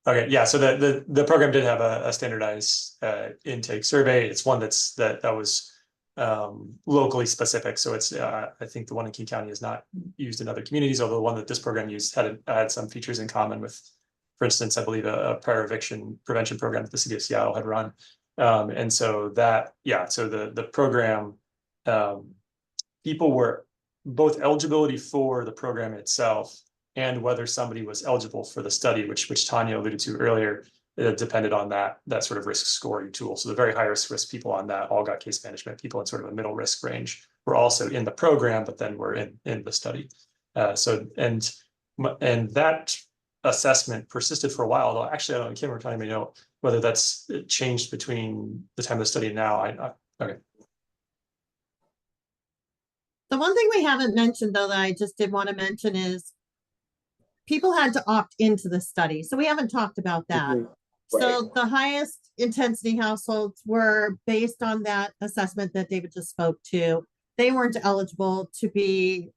Okay, yeah. So the program did have a standardized intake survey. It's one that was locally specific. So it's I think the one in King County is not used in other communities, although the one that this program used had some features in common with, for instance, I believe a prior eviction prevention program that the city of Seattle had run. And so so the program, people were both eligibility for the program itself and whether somebody was eligible for the study, which Tanya alluded to earlier, depended on that sort of risk scoring tool. So the very highest risk people on that all got case management. People in sort of a middle risk range were also in the program, but then were in the study. And that assessment persisted for a while. Although actually, I don't know, Kim or Tanya may know whether that's changed between the time of the study and now. Okay. The one thing we haven't mentioned, though, that I just did want to mention is people had to opt into the study. So we haven't talked about that. Right. So the highest intensity households were based on that assessment that David just spoke to. they weren't eligible to be,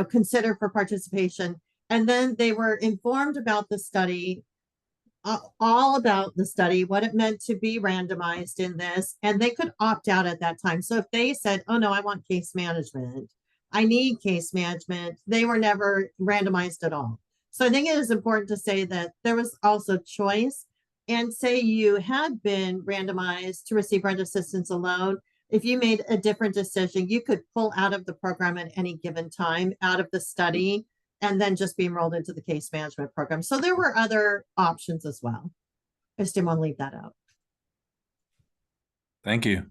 considered for participation. And then they were informed about the study, all about the study, what it meant to be randomized in this, and they could opt out at that time. So if they said, oh no, I want case management, I need case management, they were never randomized at all. So I think it is important to say that there was also choice. And say you had been randomized to receive rent assistance alone, if you made a different decision, you could pull out of the program at any given time, out of the study, and then just be enrolled into the case management program. So there were other options as well. I just didn't want to leave that out. Thank you.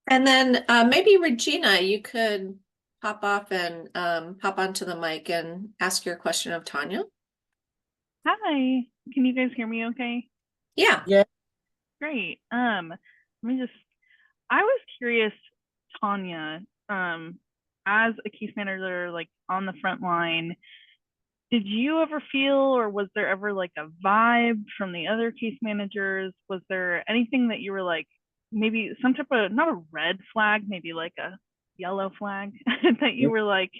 And then maybe Regina, you could pop off and pop onto the mic and ask your question of Tanya. Hi, can you guys hear me okay? Yeah. Yeah. Great. I was curious, Tanya, as a case manager, like on the front line, did you ever feel, or was there ever like a vibe from the other case managers? Was there anything that you were like, maybe some type of, not a red flag, maybe like a yellow flag that you were like,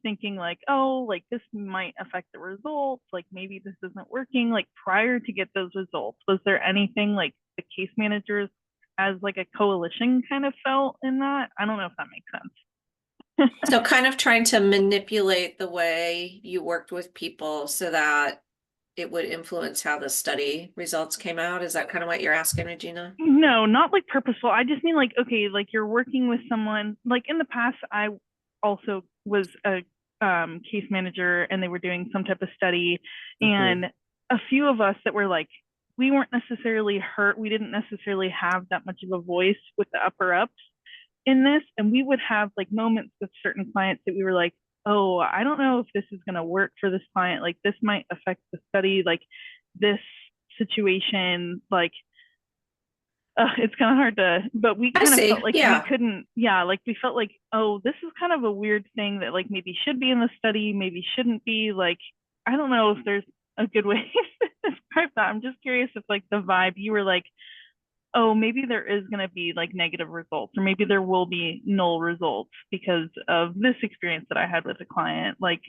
thinking like, oh, like this might affect the results, like maybe this isn't working, like prior to get those results? Was there anything like the case managers as like a coalition kind of felt in that? I don't know if that makes sense. So kind of trying to manipulate the way you worked with people so that it would influence how the study results came out. Is that kind of what you're asking, Regina? No, not like purposeful. I just mean like, okay, like you're working with someone, like in the past, I also was a case manager and they were doing some type of study, and a few of us that were like, we weren't necessarily hurt. We didn't necessarily have that much of a voice with the upper ups in this. And we would have like moments with certain clients that we were like, oh, I don't know if this is going to work for this client. Like this might affect the study, like this situation, like it's kind of hard to, but we kind of felt like we couldn't, like we felt like, oh, this is kind of a weird thing that like maybe should be in the study, maybe shouldn't be. Like, I don't know if there's a good way to describe that. I'm just curious if like the vibe, you were like, oh, maybe there is going to be like negative results, or maybe there will be null results because of this experience that I had with a client. Like,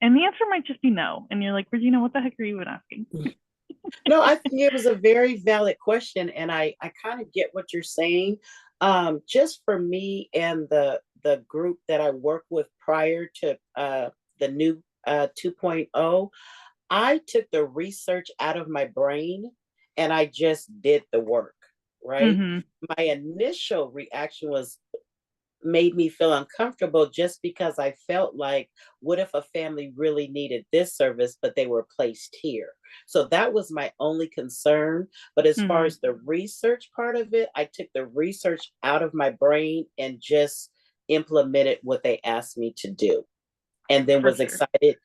and the answer might just be no. And you're like, Regina, what the heck are you even asking? No, I think it was a very valid question, and I kind of get what you're saying. Just for me and the group that I worked with prior to the new 2.0, I took the research out of my brain and I just did the work, right? My initial reaction made me feel uncomfortable just because I felt like, what if a family really needed this service, but they were placed here? So that was my only concern. But as far as the research part of it, I took the research out of my brain and just implemented what they asked me to do. And then was excited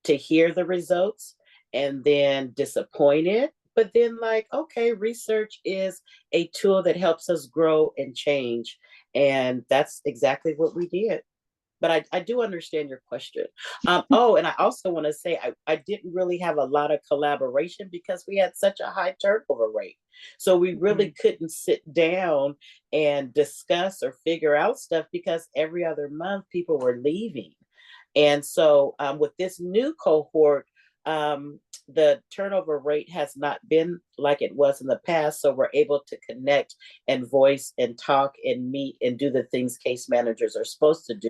to hear the results, and then disappointed. But then like, okay, research is a tool that helps us grow and change. And that's exactly what we did. But I do understand your question. Oh, and I also want to say I didn't really have a lot of collaboration because we had such a high turnover rate. So we really couldn't sit down and discuss or figure out stuff because every other month people were leaving. And so with this new cohort, the turnover rate has not been like it was in the past. So we're able to connect and voice and talk and meet and do the things case managers are supposed to do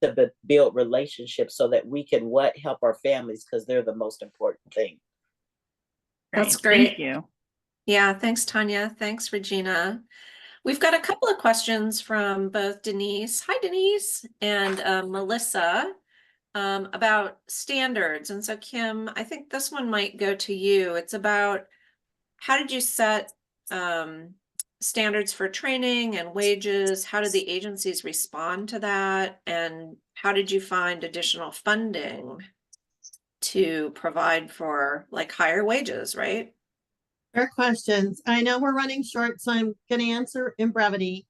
to build relationships so that we can help our families, because they're the most important thing. That's great. Thank you. Yeah, thanks, Tanya. Thanks, Regina. We've got a couple of questions from both Denise, hi Denise, and Melissa, about standards. And so Kim, I think this one might go to you. It's about how did you set standards for training and wages? How did the agencies respond to that? And how did you find additional funding to provide for like higher wages, right? Fair questions. I know we're running short, so I'm going to answer in brevity.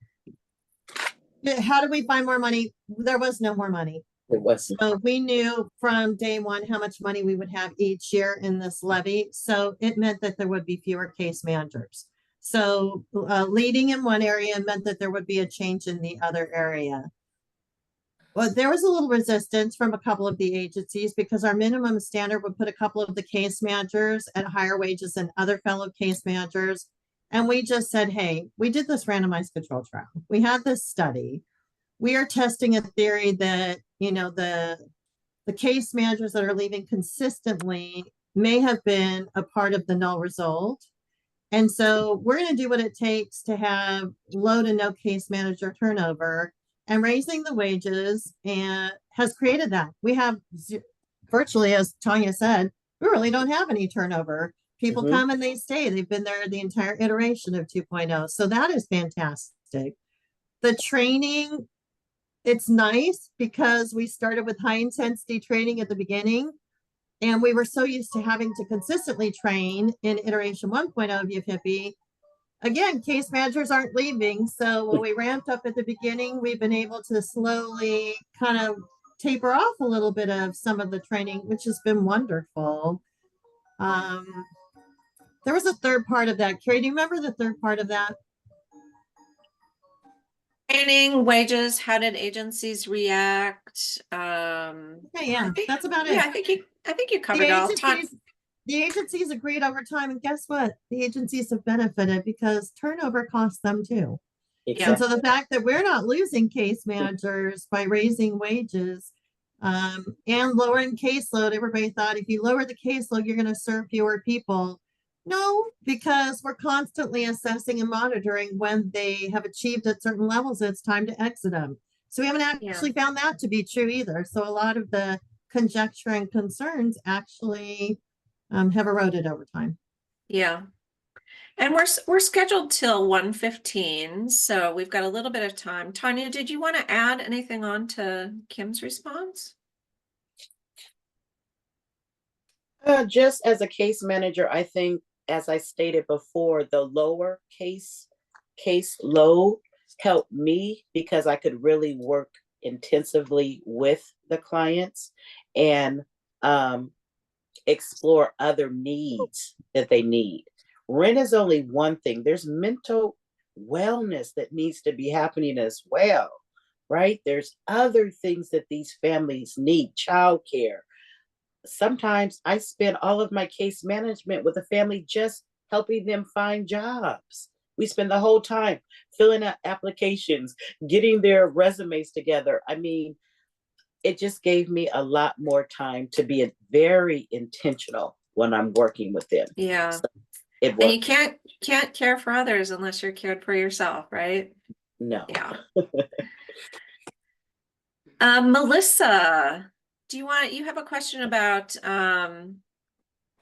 How did we find more money? There was no more money. It was. So we knew from day one how much money we would have each year in this levy. So it meant that there would be fewer case managers. So leading in one area meant that there would be a change in the other area. Well, there was a little resistance from a couple of the agencies because our minimum standard would put a couple of the case managers at higher wages than other fellow case managers. And we just said, hey, we did this randomized control trial. We had this study. We are testing a theory that, you know, the case managers that are leaving consistently may have been a part of the null result. And so we're going to do what it takes to have low to no case manager turnover, and raising the wages and has created that. We have virtually, as Tanya said, we really don't have any turnover. People come and they stay. They've been there the entire iteration of 2.0. So that is fantastic. The training, it's nice because we started with high intensity training at the beginning. And we were so used to having to consistently train in iteration 1.0 of UFIPI. Again, case managers aren't leaving. So when we ramped up at the beginning, we've been able to slowly kind of taper off a little bit of some of the training, which has been wonderful. There was a third part of that. Carrie, do you remember the third part of that? Training, wages, how did agencies react? Okay, yeah, that's about it. Yeah, I think you covered it all. The agencies agreed over time, and guess what? The agencies have benefited because turnover costs them too. Yeah. And so the fact that we're not losing case managers by raising wages and lowering caseload, everybody thought if you lower the caseload, you're going to serve fewer people. No, because we're constantly assessing and monitoring when they have achieved at certain levels, it's time to exit them. So we haven't actually found that to be true either. So a lot of the conjecture and concerns actually have eroded over time. Yeah. And we're scheduled till 1:15, so we've got a little bit of time. Tanya, did you want to add anything on to Kim's response? Just as a case manager, I think, as I stated before, the lower case load helped me because I could really work intensively with the clients and explore other needs that they need. Rent is only one thing. There's mental wellness that needs to be happening as well, right? There's other things that these families need, childcare. Sometimes I spend all of my case management with a family just helping them find jobs. We spend the whole time filling out applications, getting their resumes together. I mean, it just gave me a lot more time to be very intentional when I'm working with them. Yeah. So it worked. And you can't care for others unless you're cared for yourself, right? No. Yeah. Melissa, you have a question about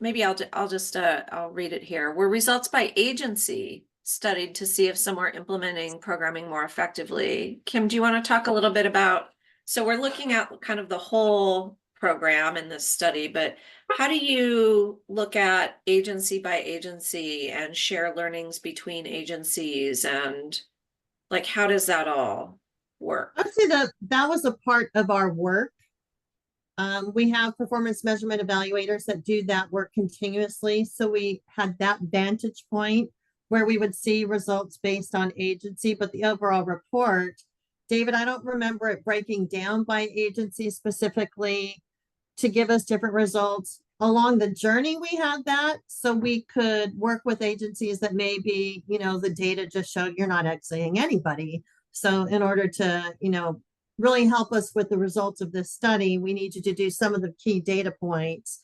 maybe I'll read it here. Were results by agency studied to see if some were implementing programming more effectively? Kim, do you want to talk a little bit about, so we're looking at kind of the whole program in this study, but how do you look at agency by agency and share learnings between agencies, and like how does that all work? I'd say that was a part of our work. We have performance measurement evaluators that do that work continuously. So we had that vantage point where we would see results based on agency, but the overall report, David, I don't remember it breaking down by agency specifically to give us different results. Along the journey, we had that so we could work with agencies that maybe, the data just showed you're not exiting anybody. So in order to, really help us with the results of this study, we need you to do some of the key data points,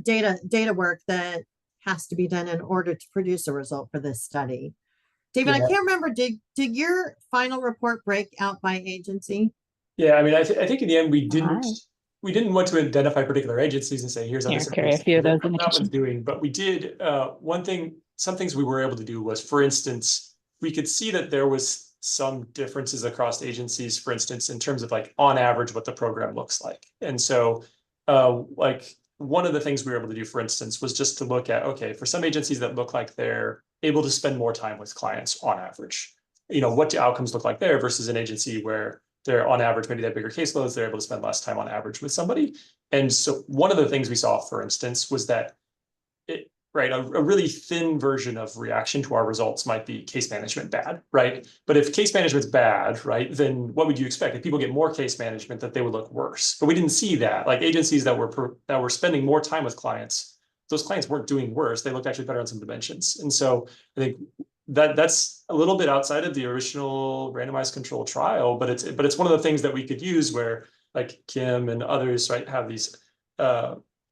data work that has to be done in order to produce a result for this study. David, I can't remember, did your final report break out by agency? Yeah, I mean, I think in the end we didn't want to identify particular agencies and say, here's how this that one's doing, but we did some things we were able to do was, for instance, we could see that there was some differences across agencies, for instance, in terms of like on average what the program looks like. And so like one of the things we were able to do, for instance, was just to look at, okay, for some agencies that look like they're able to spend more time with clients on average, what do outcomes look like there versus an agency where they're on average, maybe they have bigger caseloads, they're able to spend less time on average with somebody. And so one of the things we saw, for instance, was that right? A really thin version of reaction to our results might be case management bad, right? But if case management's bad, right, then what would you expect? If people get more case management, that they would look worse. But we didn't see that. Like agencies that were spending more time with clients, those clients weren't doing worse. They looked actually better on some dimensions. And so I think that's a little bit outside of the original randomized controlled trial, but it's one of the things that we could use where like Kim and others, right, have these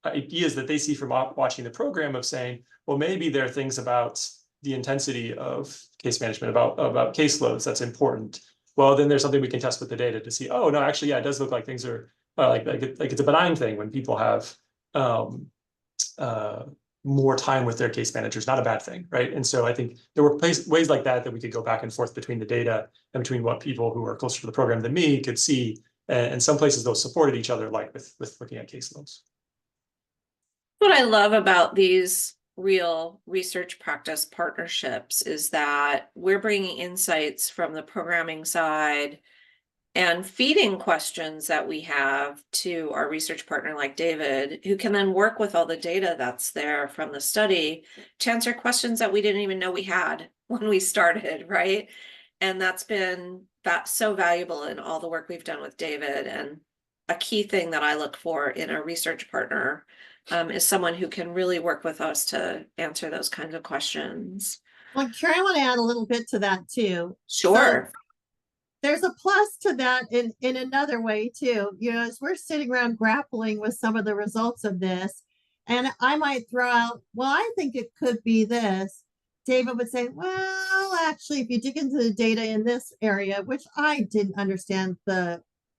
ideas that they see from watching the program of saying, well, maybe there are things about the intensity of case management, about caseloads that's important. Well, then there's something we can test with the data to see, oh, no, actually, yeah, it does look like things are like it's a benign thing when people have more time with their case managers, not a bad thing, right? And so I think there were ways like that we could go back and forth between the data and between what people who are closer to the program than me could see. And some places those supported each other, like with looking at caseloads. What I love about these real research practice partnerships is that we're bringing insights from the programming side and feeding questions that we have to our research partner like David, who can then work with all the data that's there from the study to answer questions that we didn't even know we had when we started, right? And that's been so valuable in all the work we've done with David. And a key thing that I look for in a research partner is someone who can really work with us to answer those kinds of questions. Well, Carrie, I want to add a little bit to that too. Sure. So there's a plus to that in another way too. You know, as we're sitting around grappling with some of the results of this, and I might throw out, well, I think it could be this. David would say, well, actually, if you dig into the data in this area, which I didn't understand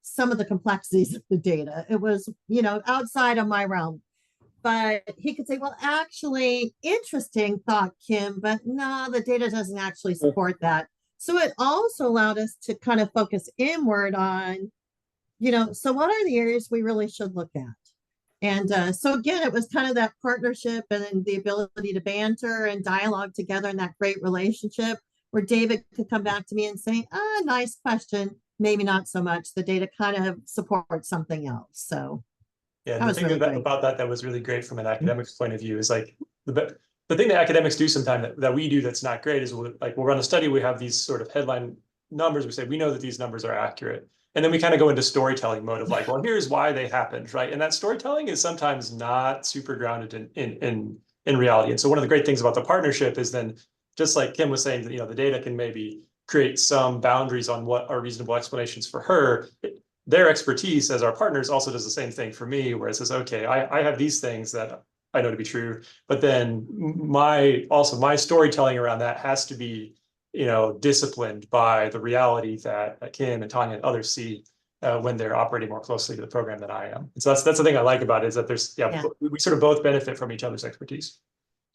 some of the complexities of the data, it was, you know, outside of my realm. But he could say, well, actually, interesting thought, Kim, but no, the data doesn't actually support that. So it also allowed us to kind of focus inward on, you know, so what are the areas we really should look at? And so again, it was kind of that partnership and then the ability to banter and dialogue together in that great relationship where David could come back to me and say, nice question, maybe not so much. The data kind of supports something else. So yeah, the thing about that was really great from an academic's point of view is like the thing that academics do sometimes that we do that's not great is we'll run a study, we have these sort of headline numbers, we say we know that these numbers are accurate. And then we kind of go into storytelling mode of like, well, here's why they happened, right? And that storytelling is sometimes not super grounded in reality. And so one of the great things about the partnership is then, just like Kim was saying, that, you know, the data can maybe create some boundaries on what are reasonable explanations for her. Their expertise as our partners also does the same thing for me, where it says, okay, I have these things that I know to be true, but then my storytelling around that has to be, you know, disciplined by the reality that Kim and Tanya and others see when they're operating more closely to the program than I am. And so that's the thing I like about it, is that there's, we sort of both benefit from each other's expertise.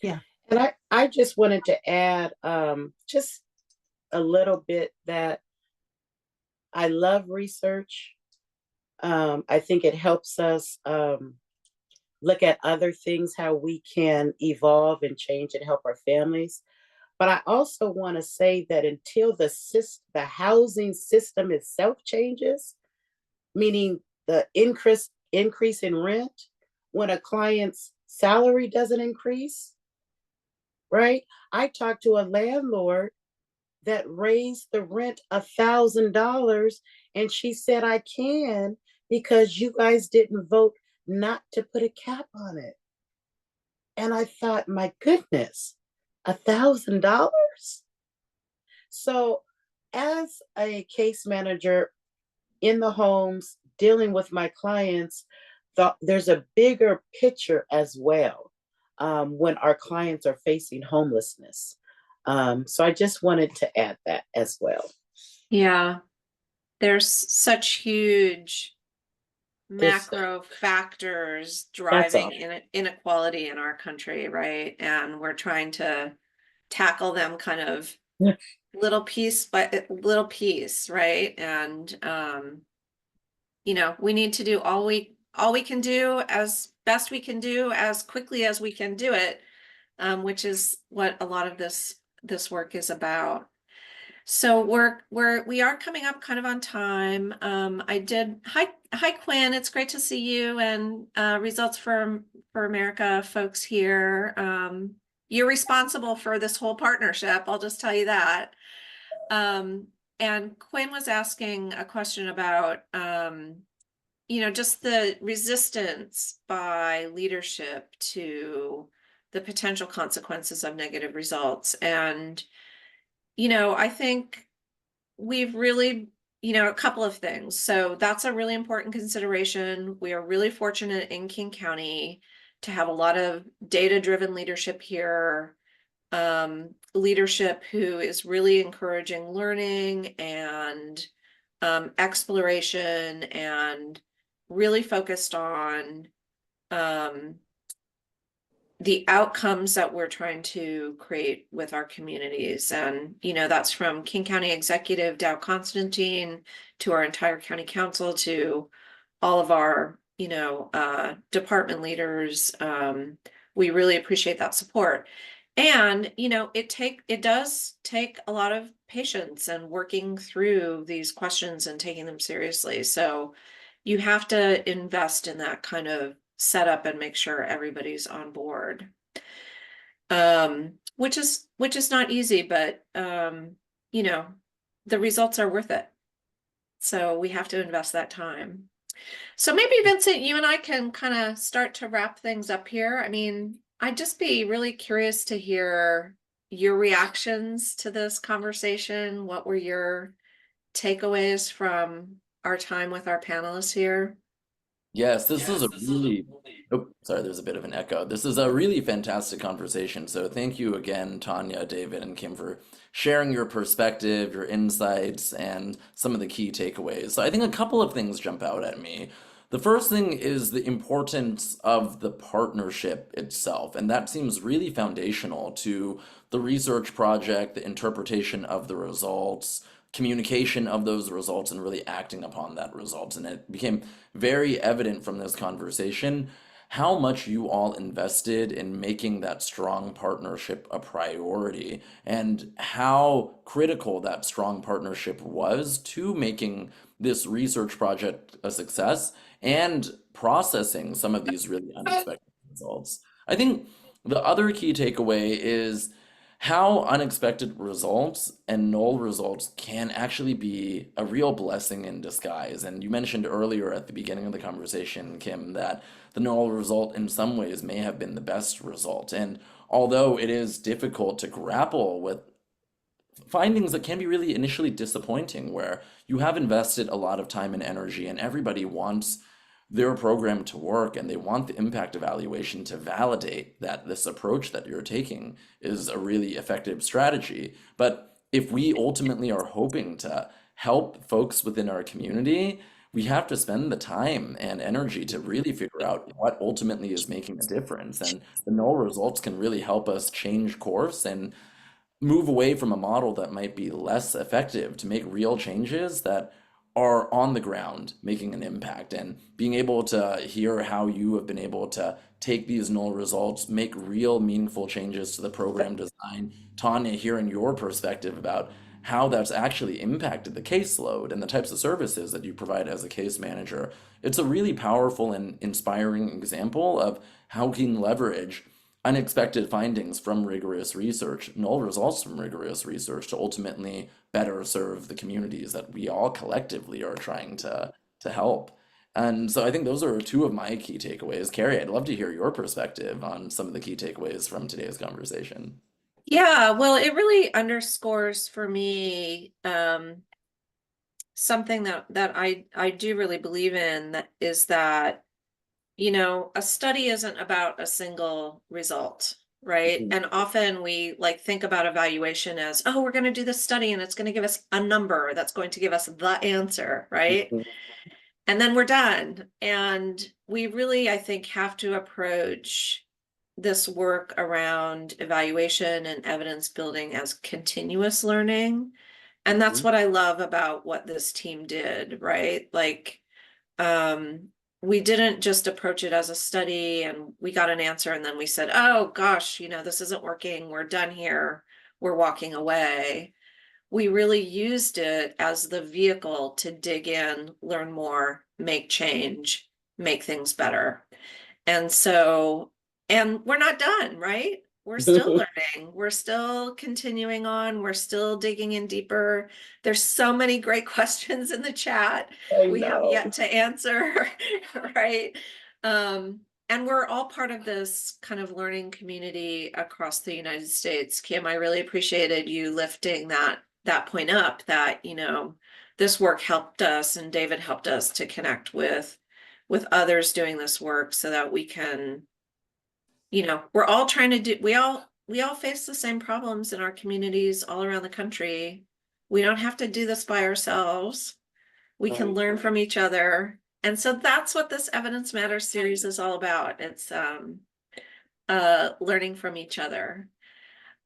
Yeah. And I just wanted to add just a little bit that I love research. I think it helps us look at other things, how we can evolve and change and help our families. But I also want to say that until the housing system itself changes, meaning the increase in rent when a client's salary doesn't increase, right? I talked to a landlord that raised the rent $1,000, and she said, I can because you guys didn't vote not to put a cap on it. And I thought, my goodness, $1,000? So as a case manager in the homes, dealing with my clients, there's a bigger picture as well when our clients are facing homelessness. So I just wanted to add that as well. Yeah, there's such huge macro factors driving inequality in our country, right? And we're trying to tackle them kind of little piece by little piece, right? And you know, we need to do all we can do as best we can do as quickly as we can do it, which is what a lot of this work is about. So we are coming up kind of on time. Hi Quinn, it's great to see you, and Results for America folks here. you're responsible for this whole partnership. I'll just tell you that. And Quinn was asking a question about, just the resistance by leadership to the potential consequences of negative results. And, I think we've really, a couple of things. So that's a really important consideration. We are really fortunate in King County to have a lot of data-driven leadership here, leadership who is really encouraging learning and exploration and really focused on the outcomes that we're trying to create with our communities. And, that's from King County Executive Dow Constantine to our entire county council to all of our, department leaders. We really appreciate that support. And, it does take a lot of patience and working through these questions and taking them seriously. So you have to invest in that kind of setup and make sure everybody's on board. Which is not easy, but, the results are worth it. So we have to invest that time. So maybe Vincent, you and I can kind of start to wrap things up here. I mean, I'd just be really curious to hear your reactions to this conversation. What were your takeaways from our time with our panelists here? Yes, this is a really, oh, sorry, there's a bit of an echo. This is a really fantastic conversation. So thank you again, Tanya, David, and Kim for sharing your perspective, your insights, and some of the key takeaways. So I think a couple of things jump out at me. The first thing is the importance of the partnership itself, and that seems really foundational to the research project, the interpretation of the results, communication of those results, and really acting upon that results. And it became very evident from this conversation how much you all invested in making that strong partnership a priority and how critical that strong partnership was to making this research project a success and processing some of these really unexpected results. I think the other key takeaway is how unexpected results and null results can actually be a real blessing in disguise. And you mentioned earlier at the beginning of the conversation, Kim, that the null result in some ways may have been the best result. And although it is difficult to grapple with findings that can be really initially disappointing, where you have invested a lot of time and energy and everybody wants their program to work and they want the impact evaluation to validate that this approach that you're taking is a really effective strategy. But if we ultimately are hoping to help folks within our community, we have to spend the time and energy to really figure out what ultimately is making a difference. And the null results can really help us change course and move away from a model that might be less effective to make real changes that are on the ground making an impact. And being able to hear how you have been able to take these null results, make real meaningful changes to the program design. Tanya, hearing your perspective about how that's actually impacted the caseload and the types of services that you provide as a case manager. It's a really powerful and inspiring example of how we can leverage unexpected findings from rigorous research, null results from rigorous research, to ultimately better serve the communities that we all collectively are trying to help. And so I think those are two of my key takeaways. Carrie, I'd love to hear your perspective on some of the key takeaways from today's conversation. Yeah, well, it really underscores for me something that I do really believe in, that is that a study isn't about a single result, right? Mhm. And often we think about evaluation as, oh, we're going to do this study and it's going to give us a number that's going to give us the answer, right? Mhm. And then we're done. And we really, I think, have to approach this work around evaluation and evidence building as continuous learning. And that's Mhm. what I love about what this team did, right? We didn't just approach it as a study and we got an answer and then we said, oh gosh, this isn't working. We're done here. We're walking away. We really used it as the vehicle to dig in, learn more, make change, make things better. And we're not done, right? We're still learning. We're still continuing on. We're still digging in deeper. There's so many great questions in the chat we have yet to answer, right? And we're all part of this kind of learning community across the United States. Kim, I really appreciated you lifting that point up, that, you know, this work helped us and David helped us to connect with others doing this work so that we can, you know, we're all trying to do, we all face the same problems in our communities all around the country. We don't have to do this by ourselves. We can learn from each other. And so that's what this Evidence Matters series is all about. It's learning from each other.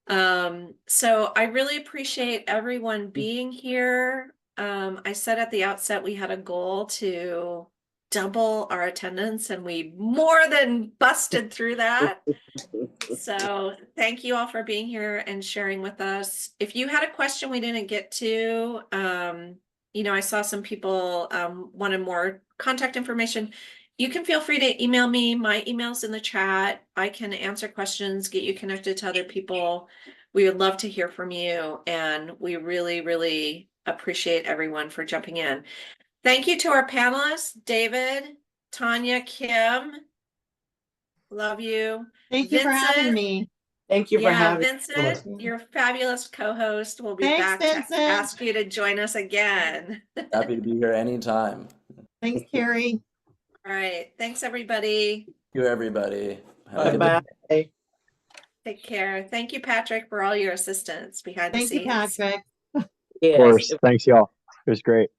So I really appreciate everyone being here. I said at the outset we had a goal to double our attendance, and we more than busted through that. So thank you all for being here and sharing with us. If you had a question we didn't get to, you know, I saw some people wanted more contact information. You can feel free to email me. My email's in the chat. I can answer questions, get you connected to other people. We would love to hear from you, and we really, really appreciate everyone for jumping in. Thank you to our panelists, David, Tanya, Kim. Love you. Thank you for having Vincent. me. Thank you for having Vincent, me. you're a fabulous co-host. We'll be Thanks, back Vincent. to ask you to join us again. Happy to be here anytime. Thanks, Carrie. All right. Thanks, everybody. Thank you, everybody. Have a good Bye day. bye. Take care. Thank you, Patrick, for all your assistance behind the Thank you, scenes. Patrick. Yes. Of course. Thanks, y'all. It was great.